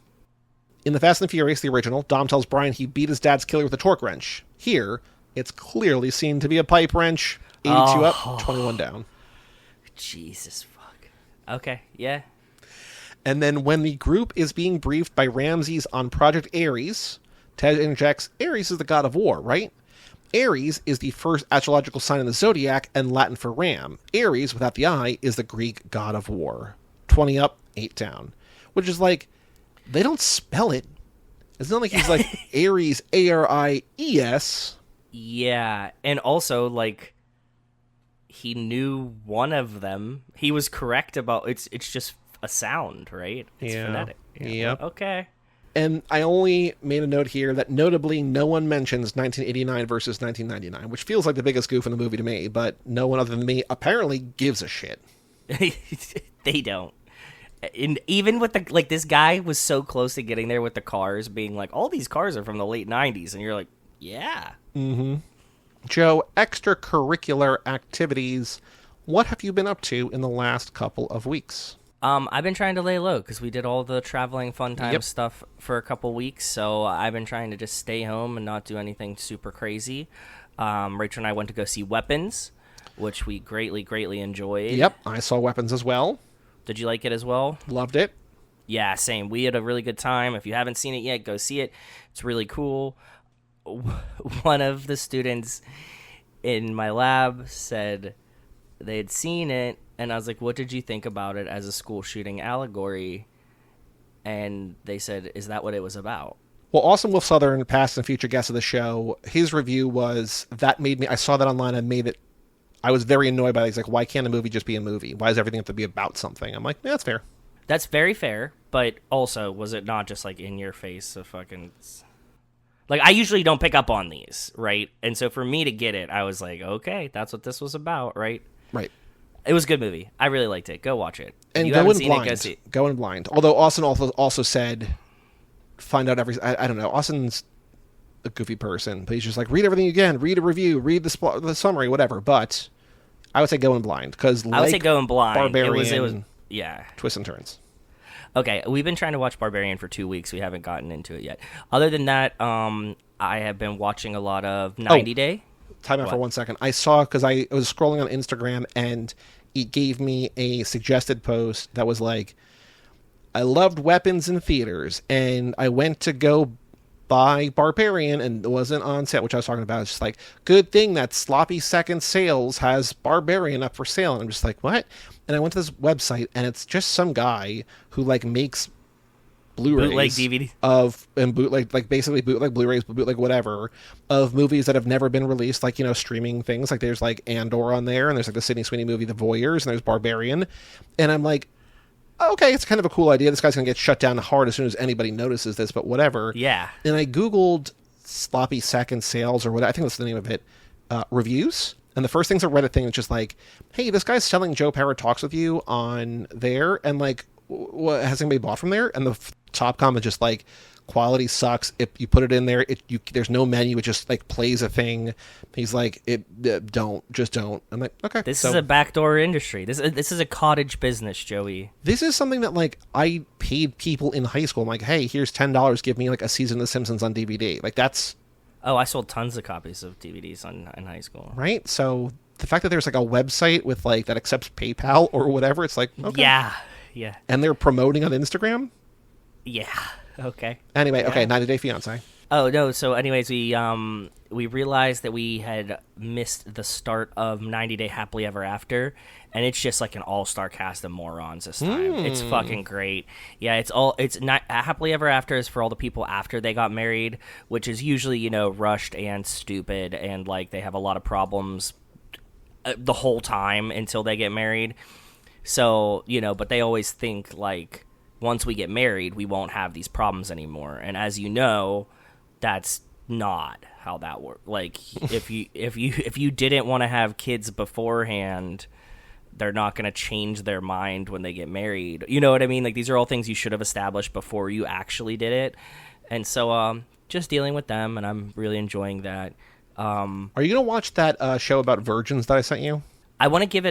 [SPEAKER 1] In The Fast and the Furious, the original, Dom tells Brian he beat his dad's killer with a torque wrench. Here, it's clearly seen to be a pipe wrench. 82 up, 21 down.
[SPEAKER 2] Jesus fuck. Okay, yeah.
[SPEAKER 1] And then when the group is being briefed by Ramses on Project Ares, Ted interjects, Ares is the god of war, right? Ares is the first astrological sign in the zodiac and Latin for ram. Ares, without the I, is the Greek god of war. 20 up, 8 down. Which is like, they don't spell it. It's not like he's like Aries, A-R-I-E-S.
[SPEAKER 2] Yeah, and also, like, he knew one of them. He was correct about, it's just a sound, right? It's phonetic. Yeah.
[SPEAKER 1] Yep.
[SPEAKER 2] Okay.
[SPEAKER 1] And I only made a note here that notably no one mentions 1989 versus 1999, which feels like the biggest goof in the movie to me, but no one other than me apparently gives a shit.
[SPEAKER 2] They don't. And even with the, like, this guy was so close to getting there with the cars, being like, all these cars are from the late 90s, and you're like, yeah.
[SPEAKER 1] Mm-hmm. Joe, extracurricular activities. What have you been up to in the last couple of weeks?
[SPEAKER 2] I've been trying to lay low because we did all the traveling fun time stuff for a couple weeks, so I've been trying to just stay home and not do anything super crazy. Rachel and I went to go see Weapons, which we greatly enjoyed.
[SPEAKER 1] Yep, I saw Weapons as well.
[SPEAKER 2] Did you like it as well?
[SPEAKER 1] Loved it.
[SPEAKER 2] Yeah, same. We had a really good time. If you haven't seen it yet, go see it. It's really cool. One of the students in my lab said they had seen it, and I was like, what did you think about it as a school shooting allegory? And they said, is that what it was about?
[SPEAKER 1] Well, Austin Wolf Southern, past and future guest of the show, his review was, that made me, I saw that online and made it, I was very annoyed by it. He's like, why can't a movie just be a movie? Why does everything have to be about something? I'm like, yeah, that's fair.
[SPEAKER 2] That's very fair, but also, was it not just like in your face of fucking... Like, I usually don't pick up on these, right? And so for me to get it, I was like, okay, that's what this was about, right?
[SPEAKER 1] Right.
[SPEAKER 2] It was a good movie. I really liked it. Go watch it.
[SPEAKER 1] And go in blind. Go in blind. Although Austin also said, find out every... I don't know. Austin's a goofy person, but he's just like, read everything you can. Read a review. Read the summary, whatever. But I would say go in blind. Because
[SPEAKER 2] I would say go in blind.
[SPEAKER 1] Barbarian,
[SPEAKER 2] it was yeah.
[SPEAKER 1] Twists and turns.
[SPEAKER 2] Okay, we've been trying to watch Barbarian for 2 weeks. We haven't gotten into it yet. Other than that, I have been watching a lot of 90 Day.
[SPEAKER 1] Time out for 1 second. I saw, because I was scrolling on Instagram, and it gave me a suggested post that was like, I loved Weapons in theaters, and I went to go buy Barbarian, and it wasn't on sale, which I was talking about. It's just like, good thing that Sloppy Second Sales has Barbarian up for sale. And I'm just like, what? And I went to this website, and it's just some guy who, like, makes Blu-rays
[SPEAKER 2] bootleg DVD
[SPEAKER 1] of and bootleg like basically bootleg Blu-rays, bootleg whatever of movies that have never been released, like streaming things. Like there's like Andor on there, and there's like the Sydney Sweeney movie The Voyeurs, and there's Barbarian, and I'm like, okay, it's kind of a cool idea. This guy's gonna get shut down hard as soon as anybody notices this, but whatever.
[SPEAKER 2] Yeah.
[SPEAKER 1] And I googled sloppy second sales or what I think that's the name of it, reviews. And the first thing's a Reddit thing that's just like, hey, this guy's selling Joe Parrot Talks with You on there, and like, what has anybody bought from there? And the top comment just like, quality sucks. If you put it in there, there's no menu. It just like plays a thing. He's like, don't. I'm like, okay.
[SPEAKER 2] This is a backdoor industry. This is a cottage business, Joey.
[SPEAKER 1] This is something that like I paid people in high school. I'm like, hey, here's $10. Give me like a season of The Simpsons on DVD. Like that's.
[SPEAKER 2] Oh, I sold tons of copies of DVDs in high school.
[SPEAKER 1] Right. So the fact that there's like a website with like that accepts PayPal or whatever, it's like, okay.
[SPEAKER 2] Yeah.
[SPEAKER 1] And they're promoting on Instagram.
[SPEAKER 2] Yeah. Okay.
[SPEAKER 1] Anyway,
[SPEAKER 2] yeah.
[SPEAKER 1] Okay, 90 Day Fiancé.
[SPEAKER 2] Oh no! So, anyways, we realized that we had missed the start of 90 Day Happily Ever After, and it's just like an all-star cast of morons this time. It's fucking great. Yeah, it's not Happily Ever After is for all the people after they got married, which is usually rushed and stupid, and like they have a lot of problems the whole time until they get married. So but they always think like once we get married, we won't have these problems anymore. And as you know, that's not how that works. Like if you didn't want to have kids beforehand, they're not going to change their mind when they get married. You know what I mean? Like these are all things you should have established before you actually did it. And so just dealing with them, and I'm really enjoying that.
[SPEAKER 1] Are you going to watch that show about virgins that I sent you?
[SPEAKER 2] I want to give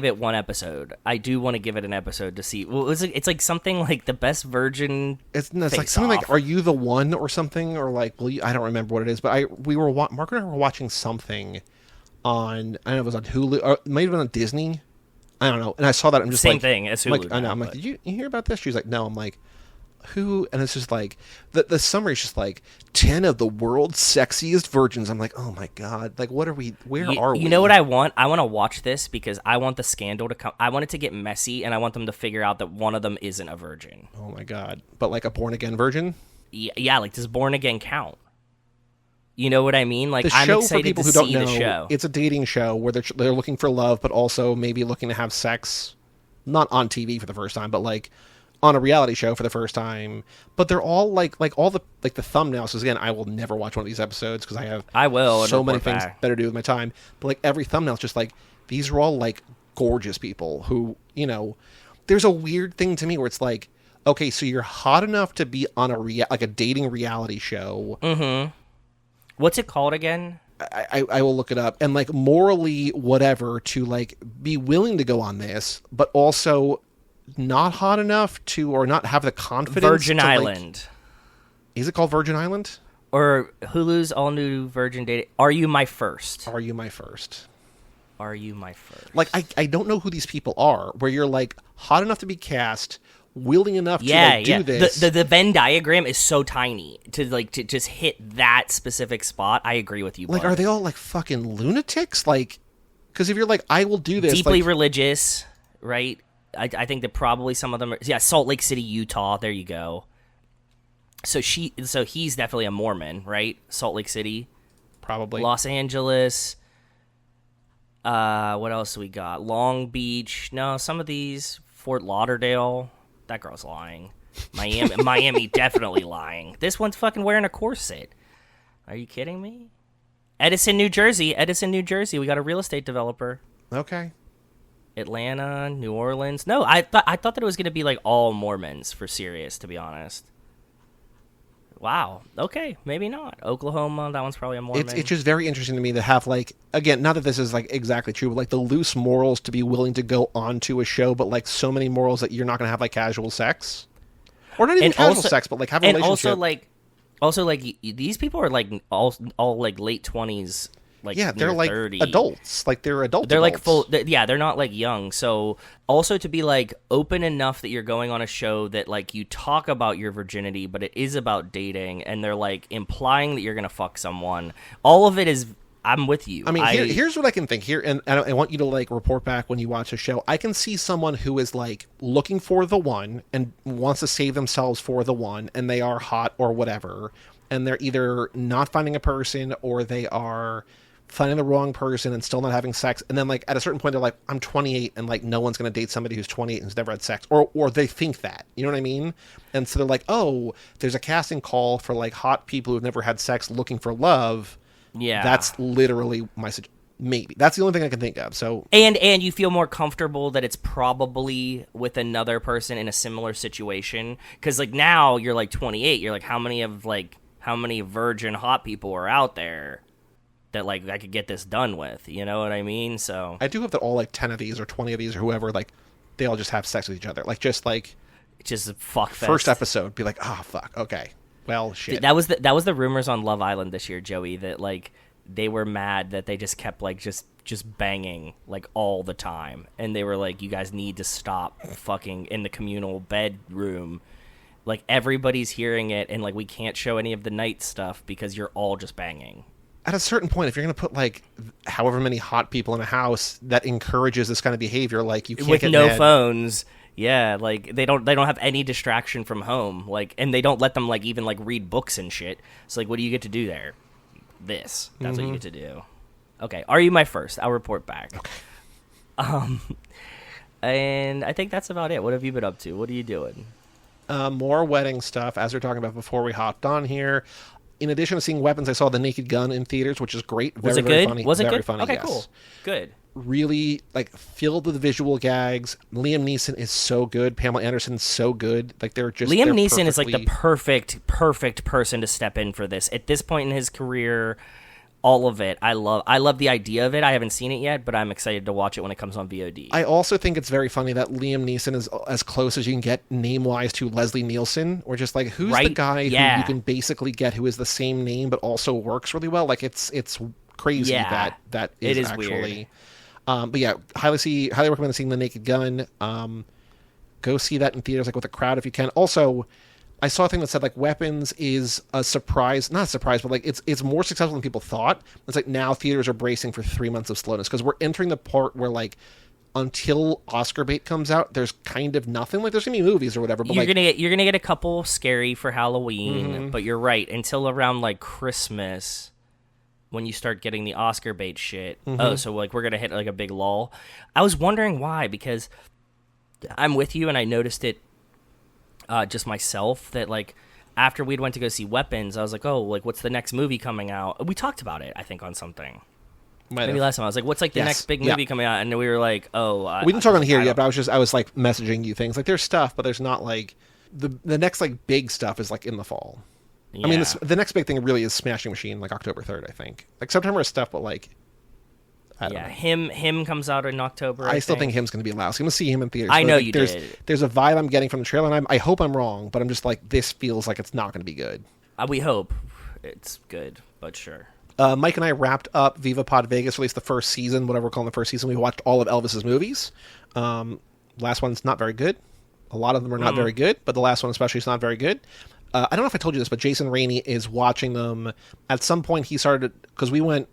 [SPEAKER 2] it one episode. I do want to give it an episode to see. Well, it's like something like the best virgin.
[SPEAKER 1] It's like something like Are You the One or something, or like I don't remember what it is. But Mark and I were watching something on, I don't know if it was on Hulu or it might have been on Disney. I don't know. And I saw that. I'm just
[SPEAKER 2] same
[SPEAKER 1] like,
[SPEAKER 2] thing as Hulu.
[SPEAKER 1] I know. I'm like, did you hear about this? She's like, no. I'm like, who? And it's just like the summary is just like 10 of the world's sexiest virgins. I'm like, oh my god, like what are we? Where are we?
[SPEAKER 2] You know what I want? I want to watch this because I want the scandal to come. I want it to get messy, and I want them to figure out that one of them isn't a virgin.
[SPEAKER 1] Oh my god! But like a born again virgin?
[SPEAKER 2] Yeah. Like does born again count? You know what I mean? Like
[SPEAKER 1] I'm excited for people who don't know, the show. It's a dating show where they're looking for love, but also maybe looking to have sex, not on TV for the first time, but like on a reality show for the first time. But they're all like all the like the thumbnails. Because again, I will never watch one of these episodes because I will so many things better to do with my time. But like every thumbnail is just like these are all like gorgeous people who There's a weird thing to me where it's like, okay, so you're hot enough to be on a dating reality show.
[SPEAKER 2] Mm-hmm. What's it called again?
[SPEAKER 1] I will look it up. And like morally whatever to like be willing to go on this, but also not hot enough to or not have the confidence.
[SPEAKER 2] Virgin Island.
[SPEAKER 1] Is it called Virgin Island?
[SPEAKER 2] Or Hulu's all new Virgin Dating. Are You My First?
[SPEAKER 1] Are You My First?
[SPEAKER 2] Are You My First?
[SPEAKER 1] Like I don't know who these people are. Where you're like hot enough to be cast, willing enough to do this.
[SPEAKER 2] The Venn diagram is so tiny to just hit that specific spot. I agree with you.
[SPEAKER 1] Like,
[SPEAKER 2] bud.
[SPEAKER 1] are they all like fucking lunatics? Like, because if you're like, I will do this,
[SPEAKER 2] deeply religious, right? I think that probably some of them are, Salt Lake City, Utah. There you go. So he's definitely a Mormon, right? Salt Lake City,
[SPEAKER 1] probably
[SPEAKER 2] Los Angeles. What else do we got? Long Beach. No, some of these. Fort Lauderdale. That girl's lying. Miami definitely lying. This one's fucking wearing a corset. Are you kidding me? Edison, New Jersey. We got a real estate developer.
[SPEAKER 1] Okay.
[SPEAKER 2] Atlanta, New Orleans. No, I thought that it was going to be like all Mormons for serious, to be honest. Wow. Okay, maybe not. Oklahoma, that one's probably a Mormon.
[SPEAKER 1] It's just very interesting to me to have like, again, not that this is like exactly true, but like the loose morals to be willing to go onto a show, but like so many morals that you're not going to have like casual sex, or not even casual sex, but like have a relationship.
[SPEAKER 2] And also like these people are like all like late 20s. Like
[SPEAKER 1] they're like
[SPEAKER 2] 30.
[SPEAKER 1] adults. Like they're adults.
[SPEAKER 2] They're like full. They're not like young. So also to be like open enough that you're going on a show that like you talk about your virginity, but it is about dating, and they're like implying that you're gonna fuck someone. All of it is I'm with you.
[SPEAKER 1] I mean, here's what I can think here, and I want you to like report back when you watch a show. I can see someone who is like looking for the one and wants to save themselves for the one, and they are hot or whatever, and they're either not finding a person or they are finding the wrong person and still not having sex, and then like at a certain point they're like, I'm 28 and like no one's going to date somebody who's 28 and who's never had sex, or they think that, you know what I mean? And so they're like, oh, there's a casting call for like hot people who've never had sex looking for love.
[SPEAKER 2] Yeah,
[SPEAKER 1] that's literally my maybe. That's the only thing I can think of. So
[SPEAKER 2] and you feel more comfortable that it's probably with another person in a similar situation, because like now you're like 28. You're like, how many virgin hot people are out there that like I could get this done with? You know what I mean? So
[SPEAKER 1] I do hope that all like 10 of these or 20 of these or whoever, like they all just have sex with each other. Like just
[SPEAKER 2] a fuck fest.
[SPEAKER 1] First episode, be like, oh fuck, okay. Well, shit.
[SPEAKER 2] That was the rumors on Love Island this year, Joey, that like they were mad that they just kept like just banging like all the time, and they were like, you guys need to stop fucking in the communal bedroom. Like everybody's hearing it, and like we can't show any of the night stuff because you're all just banging.
[SPEAKER 1] At a certain point, if you're going to put like however many hot people in a house that encourages this kind of behavior, like you can't
[SPEAKER 2] with
[SPEAKER 1] get
[SPEAKER 2] no
[SPEAKER 1] mad.
[SPEAKER 2] Phones. Yeah, like they don't have any distraction from home, like, and they don't let them like even like read books and shit. So like, what do you get to do there? That's what you get to do. Okay, are you my first? I'll report back. Okay. And I think that's about it. What have you been up to? What are you doing?
[SPEAKER 1] More wedding stuff, as we were talking about before we hopped on here. In addition to seeing Weapons, I saw The Naked Gun in theaters, which is great.
[SPEAKER 2] Was it
[SPEAKER 1] very
[SPEAKER 2] good?
[SPEAKER 1] Funny.
[SPEAKER 2] Was it
[SPEAKER 1] very
[SPEAKER 2] good?
[SPEAKER 1] Funny,
[SPEAKER 2] Okay,
[SPEAKER 1] yes.
[SPEAKER 2] cool. Good.
[SPEAKER 1] Really like filled with visual gags. Liam Neeson is so good. Pamela Anderson's so good. Like they're
[SPEAKER 2] Liam Neeson is like the perfect person to step in for this at this point in his career. All of it. I love the idea of it. I haven't seen it yet, but I'm excited to watch it when it comes on VOD.
[SPEAKER 1] I also think it's very funny that Liam Neeson is as close as you can get name-wise to Leslie Nielsen, or just like who's the guy who you can basically get who is the same name but also works really well. Like it's crazy that is,
[SPEAKER 2] it is
[SPEAKER 1] actually
[SPEAKER 2] weird.
[SPEAKER 1] But yeah, highly recommend seeing The Naked Gun. Go see that in theaters, like with a crowd if you can. Also, I saw a thing that said like Weapons is a surprise, not a surprise, but like it's more successful than people thought. It's like now theaters are bracing for 3 months of slowness because we're entering the part where like until Oscar bait comes out, there's kind of nothing. Like there's gonna be movies or whatever, but
[SPEAKER 2] you're gonna get a couple scary for Halloween, but you're right, until around like Christmas, when you start getting the Oscar bait shit. Oh, so like we're gonna hit like a big lull. I was wondering why, because I'm with you and I noticed it just myself, that like after we'd went to go see Weapons, I was like, oh, like what's the next movie coming out? We talked about it, I think, on something. Maybe last time I was like, what's like the next big movie coming out? And we were like, oh,
[SPEAKER 1] we didn't talk on here yet, but I was like messaging you things like there's stuff, but there's not like the next like big stuff is like in the fall. Yeah. I mean, the next big thing really is Smashing Machine, like October 3rd, I think. Like September is stuff, but like I don't know.
[SPEAKER 2] Him comes out in October.
[SPEAKER 1] I still think him's going to be lousy. I'm going to see him in theaters.
[SPEAKER 2] I know
[SPEAKER 1] like,
[SPEAKER 2] you
[SPEAKER 1] did. There's a vibe I'm getting from the trailer, and I hope I'm wrong, but I'm just like, this feels like it's not going to be good.
[SPEAKER 2] We hope it's good, but sure.
[SPEAKER 1] Mike and I wrapped up Viva Pod Vegas, released the first season, whatever we're calling the first season. We watched all of Elvis's movies. Last one's not very good. A lot of them are not very good, but the last one especially is not very good. I don't know if I told you this, but Jason Rainey is watching them. At some point, he started, because we went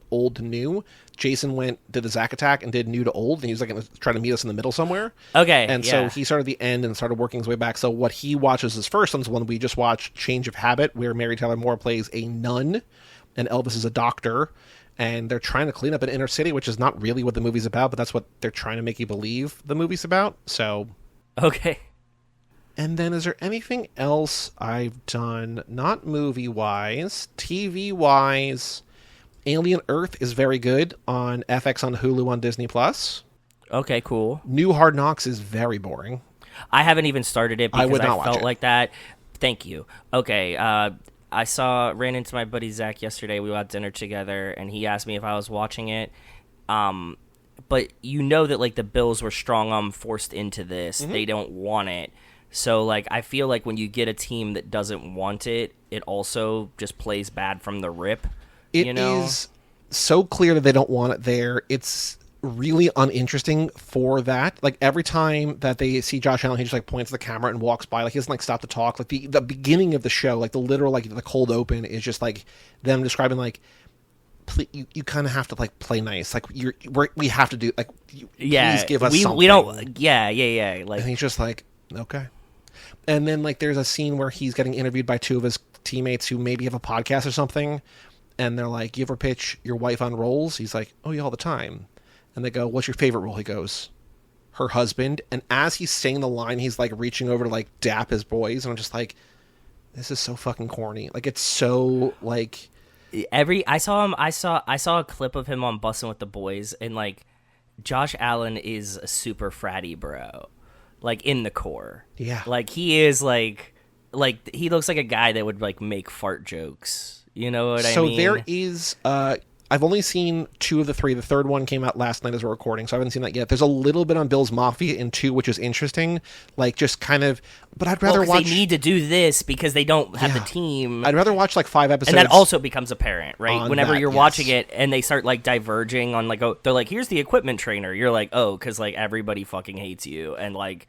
[SPEAKER 1] old to new. Jason did the Zack Attack and did new to old, and he was like going to try to meet us in the middle somewhere.
[SPEAKER 2] Okay,
[SPEAKER 1] and so he started the end and started working his way back. So what he watches his first one's one we just watched, Change of Habit, where Mary Tyler Moore plays a nun, and Elvis is a doctor, and they're trying to clean up an inner city, which is not really what the movie's about, but that's what they're trying to make you believe the movie's about. So,
[SPEAKER 2] okay.
[SPEAKER 1] And then is there anything else I've done, not movie-wise, TV-wise? Alien Earth is very good on FX, on Hulu, on Disney+.
[SPEAKER 2] Okay, cool.
[SPEAKER 1] New Hard Knocks is very boring.
[SPEAKER 2] I haven't even started it because I felt
[SPEAKER 1] it.
[SPEAKER 2] like that. Thank you. Okay, I ran into my buddy Zach yesterday. We had dinner together, and he asked me if I was watching it. But you know that like the Bills were strong-arm forced into this. They don't want it. So like I feel like when you get a team that doesn't want it, it also just plays bad from the rip.
[SPEAKER 1] It is so clear that they don't want it there. It's really uninteresting for that. Like every time that they see Josh Allen, he just like points at the camera and walks by. Like he doesn't like stop to talk. Like the beginning of the show, like the literal like the cold open is just like them describing like you kind of have to like play nice. Like we have to do like
[SPEAKER 2] yeah.
[SPEAKER 1] Please give us something.
[SPEAKER 2] We don't. Yeah. Like,
[SPEAKER 1] and he's just like, okay. And then like there's a scene where he's getting interviewed by two of his teammates who maybe have a podcast or something, and they're like, "You ever pitch your wife on roles?" He's like, "Oh yeah, all the time." And they go, "What's your favorite role?" He goes, "Her husband." And as he's saying the line, he's like reaching over to like dap his boys, and I'm just like, this is so fucking corny. Like it's so like
[SPEAKER 2] I saw a clip of him on Bussin' with the Boys, and like Josh Allen is a super fratty bro, like in the core.
[SPEAKER 1] Yeah,
[SPEAKER 2] like he is like he looks like a guy that would like make fart jokes. You know what I mean?
[SPEAKER 1] So there is I've only seen 2 of the 3. The third one came out last night as we're recording, so I haven't seen that yet. There's a little bit on Bill's Mafia in 2, which is interesting. Like, just kind of... But I'd rather watch...
[SPEAKER 2] they need to do this because they don't have the team.
[SPEAKER 1] I'd rather watch, like, 5 episodes.
[SPEAKER 2] And that also becomes apparent, right? Whenever
[SPEAKER 1] that,
[SPEAKER 2] you're watching it and they start, like, diverging on, like, they're like, here's the equipment trainer. You're like, oh, because, like, everybody fucking hates you. And, like...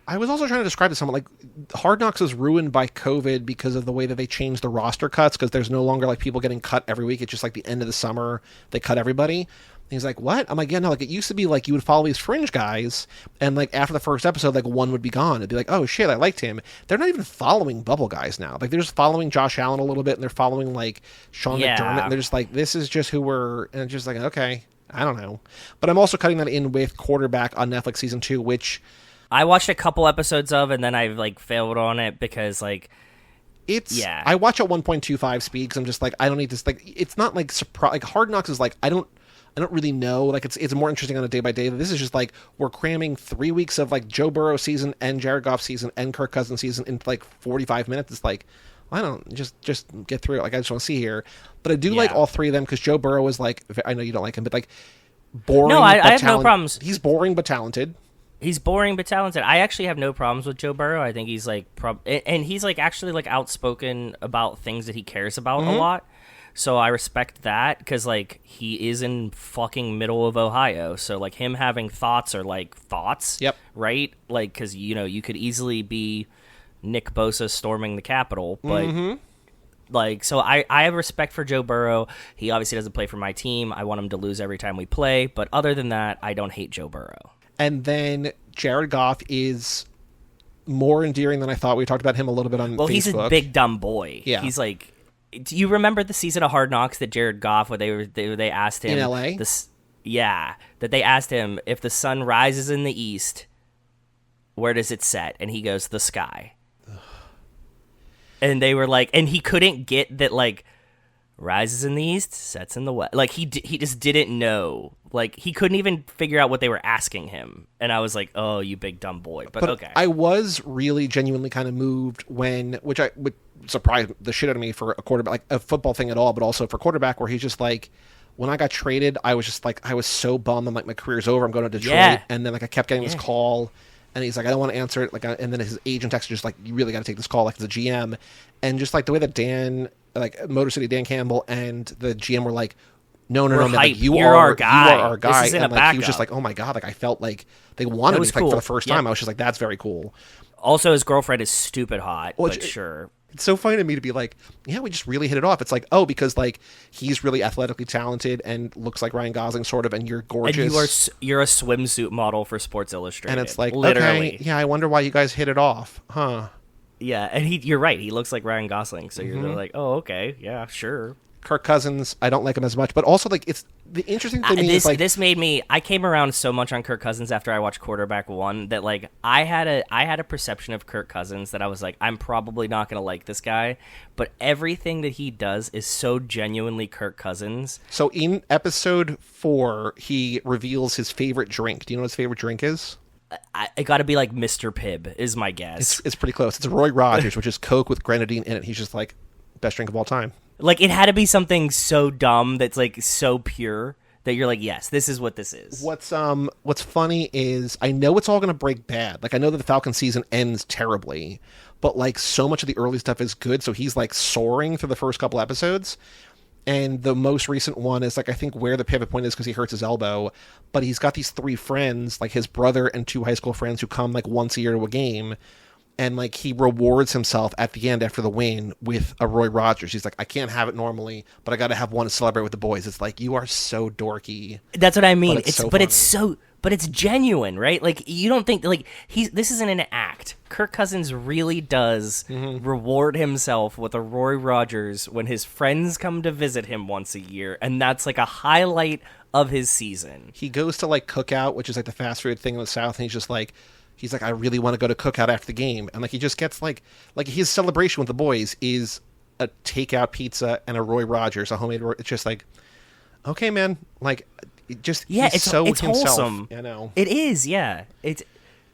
[SPEAKER 1] I was also trying to describe to someone, like, Hard Knocks was ruined by COVID because of the way that they changed the roster cuts, because there's no longer, like, people getting cut every week. It's just, like, the end of the summer, they cut everybody. And he's like, what? I'm like, yeah, no, like, it used to be, like, you would follow these fringe guys, and, like, after the first episode, like, one would be gone. It'd be like, oh, shit, I liked him. They're not even following Bubble guys now. Like, they're just following Josh Allen a little bit, and they're following, like, Sean McDermott, and they're just like, this is just who we're... And it's just like, okay, I don't know. But I'm also cutting that in with Quarterback on Netflix Season 2, which...
[SPEAKER 2] I watched a couple episodes of, and then I like failed on it because like
[SPEAKER 1] I watch at 1.25 speed because I'm just like, I don't need this. Like, it's not like surprise. Like Hard Knocks is like I don't really know. Like it's more interesting on a day by day. This is just like we're cramming 3 weeks of like Joe Burrow season and Jared Goff season and Kirk Cousins season into like 45 minutes. It's like I don't just get through it. Like I just want to see here. But I do like all 3 of them because Joe Burrow is like, I know you don't like him, but like boring.
[SPEAKER 2] No, I have no problems.
[SPEAKER 1] He's boring but talented.
[SPEAKER 2] He's boring but talented. I actually have no problems with Joe Burrow. I think he's like, and he's like actually like outspoken about things that he cares about a lot. So I respect that because like he is in fucking middle of Ohio. So like him having thoughts are like thoughts.
[SPEAKER 1] Yep.
[SPEAKER 2] Right. Like because you could easily be Nick Bosa storming the Capitol, but. Like, so I have respect for Joe Burrow. He obviously doesn't play for my team. I want him to lose every time we play. But other than that, I don't hate Joe Burrow.
[SPEAKER 1] And then Jared Goff is more endearing than I thought. We talked about him a little bit on Facebook.
[SPEAKER 2] Well, he's a big dumb boy.
[SPEAKER 1] Yeah.
[SPEAKER 2] He's like, do you remember the season of Hard Knocks that Jared Goff, where they asked him
[SPEAKER 1] in LA?
[SPEAKER 2] That they asked him if the sun rises in the east, where does it set? And he goes, the sky. And they were like, and he couldn't get that, like, rises in the east, sets in the west. Like, he just didn't know. Like, he couldn't even figure out what they were asking him. And I was like, oh, you big dumb boy. But okay.
[SPEAKER 1] I was really genuinely kind of moved which would surprise the shit out of me for a quarterback, like a football thing at all, but also for quarterback, where he's just like, when I got traded, I was just like, I was so bummed. I'm like, my career's over. I'm going to Detroit.
[SPEAKER 2] Yeah.
[SPEAKER 1] And then, like, I kept getting this call. And he's like, I don't want to answer it. Like, and then his agent texted just like, you really got to take this call, like the GM. And just like the way that Dan, like Motor City Dan Campbell and the GM were like, no, man, like, you're
[SPEAKER 2] our guy.
[SPEAKER 1] You are our guy.
[SPEAKER 2] This isn't
[SPEAKER 1] and
[SPEAKER 2] a
[SPEAKER 1] like
[SPEAKER 2] backup.
[SPEAKER 1] he was just like, oh my god, like I felt like they wanted me
[SPEAKER 2] cool.
[SPEAKER 1] like for the first time.
[SPEAKER 2] Yep.
[SPEAKER 1] I was just like, that's very cool.
[SPEAKER 2] Also, his girlfriend is stupid hot, but sure.
[SPEAKER 1] It's so funny to me to be like, yeah, we just really hit it off. It's like, oh, because like he's really athletically talented and looks like Ryan Gosling sort of, and you're gorgeous.
[SPEAKER 2] And you're a swimsuit model for Sports Illustrated.
[SPEAKER 1] And it's like,
[SPEAKER 2] literally.
[SPEAKER 1] okay, yeah, I wonder why you guys hit it off, huh?
[SPEAKER 2] Yeah, and you're right. He looks like Ryan Gosling, so you're like, oh, okay, yeah, sure.
[SPEAKER 1] Kirk Cousins, I don't like him as much, but also like it's the interesting thing.
[SPEAKER 2] This made me. I came around so much on Kirk Cousins after I watched Quarterback 1 that like I had a perception of Kirk Cousins that I was like, I'm probably not gonna like this guy, but everything that he does is so genuinely Kirk Cousins.
[SPEAKER 1] So in episode 4, he reveals his favorite drink. Do you know what his favorite drink is?
[SPEAKER 2] It got to be like Mr. Pibb is my guess.
[SPEAKER 1] It's pretty close. It's Roy Rogers, which is Coke with grenadine in it. He's just like best drink of all time.
[SPEAKER 2] Like, it had to be something so dumb that's, like, so pure that you're like, yes, this is what this is.
[SPEAKER 1] What's funny is I know it's all going to break bad. Like, I know that the Falcon season ends terribly, but, like, so much of the early stuff is good, so he's, like, soaring through the first couple episodes. And the most recent one is, like, I think where the pivot point is because he hurts his elbow, but he's got these 3 friends, like his brother and 2 high school friends who come, like, once a year to a game. and like he rewards himself at the end after the win with a Roy Rogers. He's like, I can't have it normally, but I got to have one to celebrate with the boys. It's like, you are so dorky.
[SPEAKER 2] That's what I mean.
[SPEAKER 1] But
[SPEAKER 2] it's genuine, right? Like, you don't think like this isn't an act. Kirk Cousins really does reward himself with a Roy Rogers when his friends come to visit him once a year, and that's like a highlight of his season.
[SPEAKER 1] He goes to like Cookout, which is like the fast food thing in the South, and he's like, I really want to go to Cookout after the game, and like he just gets like his celebration with the boys is a takeout pizza and a Roy Rogers, a homemade. It's just like, okay, man, like it's so
[SPEAKER 2] it's
[SPEAKER 1] himself.
[SPEAKER 2] Wholesome.
[SPEAKER 1] You know,
[SPEAKER 2] it is. Yeah, it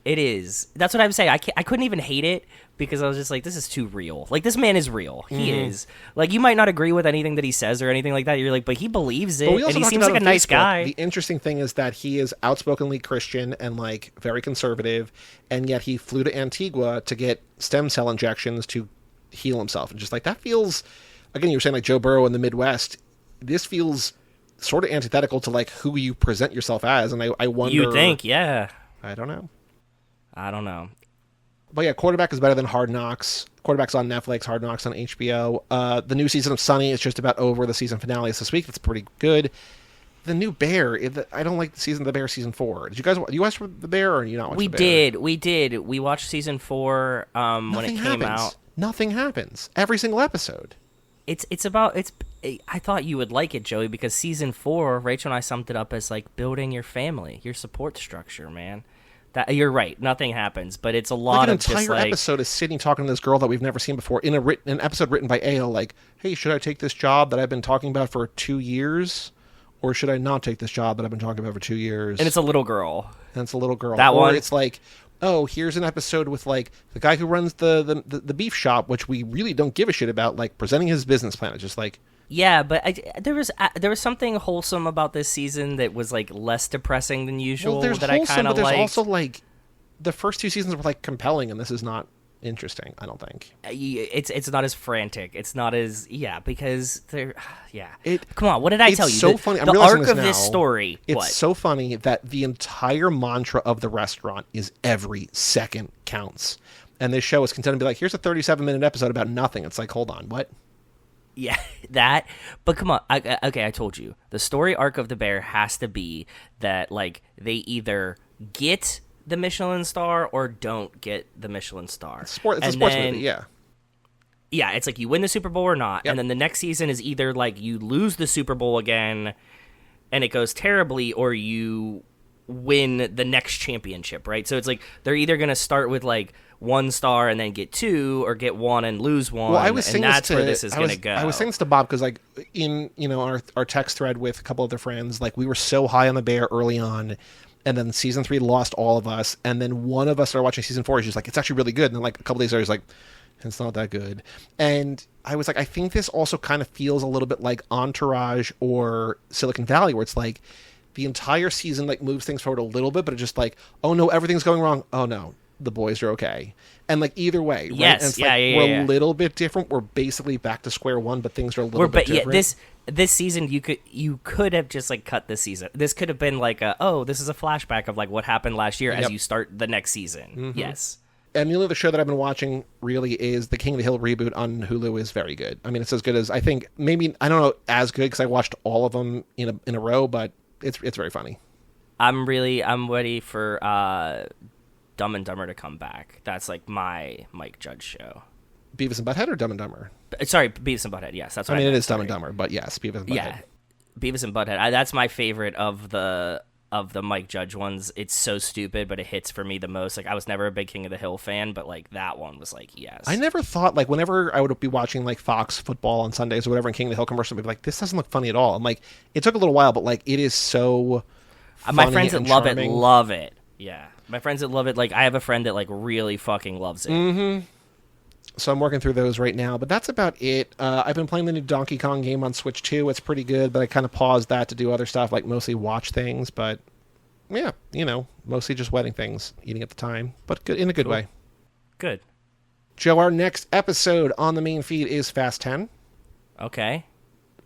[SPEAKER 2] is. That's what I'm saying. I couldn't even hate it because I was just like, this is too real. Like, this man is real. He is. Like, you might not agree with anything that he says or anything like that. You're like, but he believes it, and he seems like a nice guy.
[SPEAKER 1] The interesting thing is that he is outspokenly Christian and like very conservative, and yet he flew to Antigua to get stem cell injections to heal himself. And just like, that feels, again, you were saying like Joe Burrow in the Midwest. This feels sort of antithetical to like who you present yourself as, and I wonder.
[SPEAKER 2] You think, yeah?
[SPEAKER 1] I don't know.
[SPEAKER 2] But
[SPEAKER 1] yeah, Quarterback is better than Hard Knocks. Quarterback's on Netflix, Hard Knocks on HBO. The new season of Sunny is just about over. The season finale is this week. That's pretty good. The new Bear, I don't like the Bear season 4. Did you guys watch The Bear, or you not watch The Bear?
[SPEAKER 2] We did. We watched season 4 when it came out.
[SPEAKER 1] Nothing happens. Every single episode.
[SPEAKER 2] I thought you would like it, Joey, because season 4, Rachel and I summed it up as like building your family, your support structure, man. That, you're right. Nothing happens, but it's a lot of just like... An
[SPEAKER 1] entire episode is Sydney talking to this girl that we've never seen before in an episode written by A.L. like, hey, should I take this job that I've been talking about for 2 years? Or should I not take this job that I've been talking about for 2 years?
[SPEAKER 2] And it's a little girl.
[SPEAKER 1] Or
[SPEAKER 2] one.
[SPEAKER 1] It's like, oh, here's an episode with like the guy who runs the beef shop, which we really don't give a shit about, like presenting his business plan. It's just like...
[SPEAKER 2] Yeah, but there was something wholesome about this season that was like less depressing than usual.
[SPEAKER 1] Well,
[SPEAKER 2] that I kind of liked.
[SPEAKER 1] There's also like the first 2 seasons were like compelling, and this is not interesting. I don't think
[SPEAKER 2] it's not as frantic. It's not as because they're Come on, what did I tell you?
[SPEAKER 1] It's so funny. I'm
[SPEAKER 2] the
[SPEAKER 1] realizing
[SPEAKER 2] arc
[SPEAKER 1] this
[SPEAKER 2] of
[SPEAKER 1] now.
[SPEAKER 2] This story.
[SPEAKER 1] It's so funny that the entire mantra of the restaurant is every second counts, and this show is content to be like, here's a 37-minute episode about nothing. It's like, hold on, what?
[SPEAKER 2] Yeah, that. But come on. I told you. The story arc of the Bear has to be that, like, they either get the Michelin star or don't get the Michelin star.
[SPEAKER 1] It's a sports movie, yeah.
[SPEAKER 2] Yeah, it's like you win the Super Bowl or not.
[SPEAKER 1] Yep.
[SPEAKER 2] And then the next season is either, like, you lose the Super Bowl again and it goes terribly, or you win the next championship, right? So it's like they're either going to start with, like, 1 star and then get 2, or get 1 and lose 1.
[SPEAKER 1] Well, I was saying
[SPEAKER 2] that's where this is going to go.
[SPEAKER 1] I was saying this to Bob because, like, in our text thread with a couple other friends, like, we were so high on the Bear early on, and then season 3 lost all of us, and then one of us started watching season 4. He's just like, it's actually really good, and then like a couple days later, he's like, it's not that good. And I was like, I think this also kind of feels a little bit like Entourage or Silicon Valley, where it's like the entire season like moves things forward a little bit, but it's just like, oh no, everything's going wrong. Oh no, the boys are okay. And like either way, right?
[SPEAKER 2] Yes,
[SPEAKER 1] and it's
[SPEAKER 2] we're
[SPEAKER 1] a little bit different. We're basically back to square one, but things are a little bit different.
[SPEAKER 2] Yeah, this season you could have just like cut this season. This could have been like this is a flashback of like what happened last year as you start the next season.
[SPEAKER 1] Mm-hmm.
[SPEAKER 2] Yes.
[SPEAKER 1] And the only other show that I've been watching really is the King of the Hill reboot on Hulu is very good. I mean, it's as good as I think. Maybe I don't know as good because I watched all of them in a row, but it's very funny.
[SPEAKER 2] I'm ready for Dumb and Dumber to come back. That's like my Mike Judge show.
[SPEAKER 1] Beavis and Butthead or Dumb and Dumber?
[SPEAKER 2] Sorry, Beavis and Butthead. Yes, that's what
[SPEAKER 1] I mean. It is Dumb and Dumber, but yes, Beavis and Butthead.
[SPEAKER 2] Yeah, Beavis and Butthead. That's my favorite of the Mike Judge ones. It's so stupid, but it hits for me the most. Like, I was never a big King of the Hill fan, but like that one was like, yes.
[SPEAKER 1] I never thought, like, whenever I would be watching like Fox football on Sundays or whatever, and King of the Hill commercial, I'd be like, this doesn't look funny at all. I'm like, it took a little while, but like, it is so funny.
[SPEAKER 2] My friends that
[SPEAKER 1] charming.
[SPEAKER 2] love it. Yeah, my friends that love it. Like, I have a friend that like really fucking loves it.
[SPEAKER 1] Mm-hmm. So I'm working through those right now, but that's about it. I've been playing the new Donkey Kong game on Switch 2. It's pretty good, but I kind of paused that to do other stuff, like mostly watch things. But yeah, mostly just wedding things, eating at the time, but good in a good way.
[SPEAKER 2] Good.
[SPEAKER 1] Joe, our next episode on the main feed is Fast 10.
[SPEAKER 2] Okay.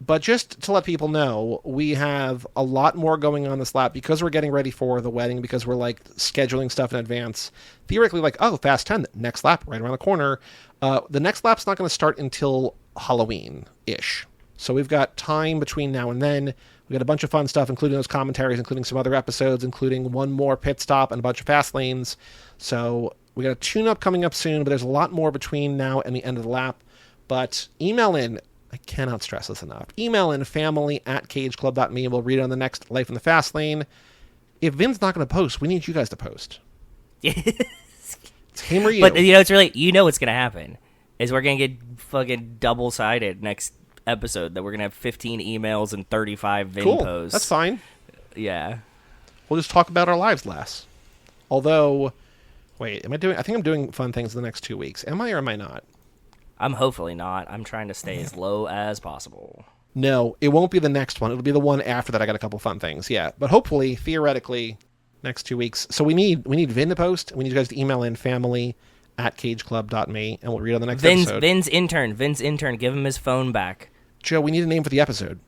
[SPEAKER 1] But just to let people know, we have a lot more going on this lap because we're getting ready for the wedding, because we're like scheduling stuff in advance. Theoretically, like, oh, Fast 10, next lap, right around the corner. The next lap's not going to start until Halloween-ish. So we've got time between now and then. We got a bunch of fun stuff, including those commentaries, including some other episodes, including one more pit stop and a bunch of fast lanes. So we got a tune-up coming up soon, but there's a lot more between now and the end of the lap. But email in. I cannot stress this enough. Email in family@cageclub.me. We'll read it on the next Life in the Fast Lane. If Vin's not going to post, we need you guys to post. It's him or you.
[SPEAKER 2] But it's really, what's going to happen is we're going to get fucking double-sided next episode, that we're going to have 15 emails and 35 Vin posts.
[SPEAKER 1] That's fine.
[SPEAKER 2] Yeah.
[SPEAKER 1] We'll just talk about our lives less. Although, wait, I think I'm doing fun things in the next 2 weeks. Am I or am I not?
[SPEAKER 2] I'm hopefully not. I'm trying to stay as low as possible.
[SPEAKER 1] No, it won't be the next one. It'll be the one after that. I got a couple fun things. Yeah, but hopefully, theoretically, next 2 weeks. So we need Vin to post. We need you guys to email in family@cageclub.me, and we'll read on the next episode.
[SPEAKER 2] Vin's intern. Give him his phone back.
[SPEAKER 1] Joe, we need a name for the episode.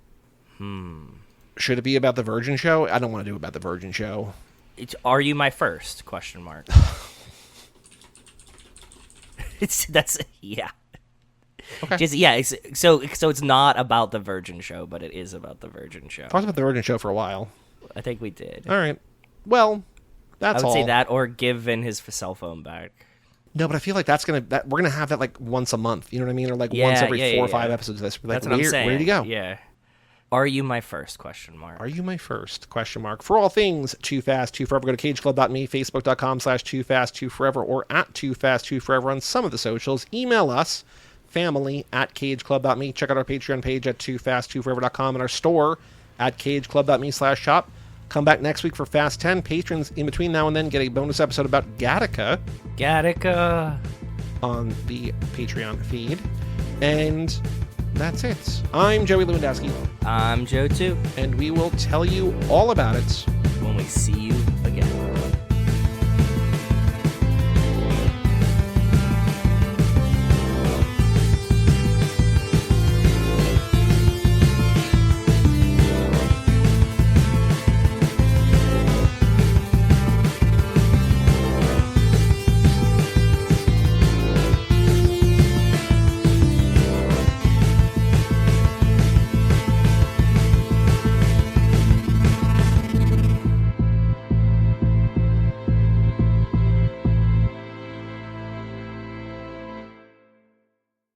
[SPEAKER 1] Should it be about the Virgin Show? I don't want to do about the Virgin Show.
[SPEAKER 2] Are you my first? ? Yeah.
[SPEAKER 1] Okay.
[SPEAKER 2] So it's not about the Virgin Show, but it is about the Virgin Show.
[SPEAKER 1] Talked about the Virgin Show for a while.
[SPEAKER 2] I think we did.
[SPEAKER 1] All right. Well, that's all.
[SPEAKER 2] I would say that, or give Vin his cell phone back.
[SPEAKER 1] No, but I feel like we're gonna have that like once a month. You know what I mean? Or like once every 4 or 5 episodes of this.
[SPEAKER 2] That's what I'm saying.
[SPEAKER 1] Where did he go?
[SPEAKER 2] Yeah. Are you my first? ?
[SPEAKER 1] Are you my first ? For all things Too Fast, Too Forever, go to cageclub.me, facebook.com/TooFastTooForever, or @TooFastTooForever on some of the socials. Email us, family@cageclub.me. Check out our Patreon page at TooFastTooForever.com and our store at cageclub.me/shop. Come back next week for Fast 10. Patrons in between now and then get a bonus episode about Gattaca on the Patreon feed. And that's it. I'm Joey Lewandowski.
[SPEAKER 2] I'm Joe too.
[SPEAKER 1] And we will tell you all about it
[SPEAKER 2] when we see you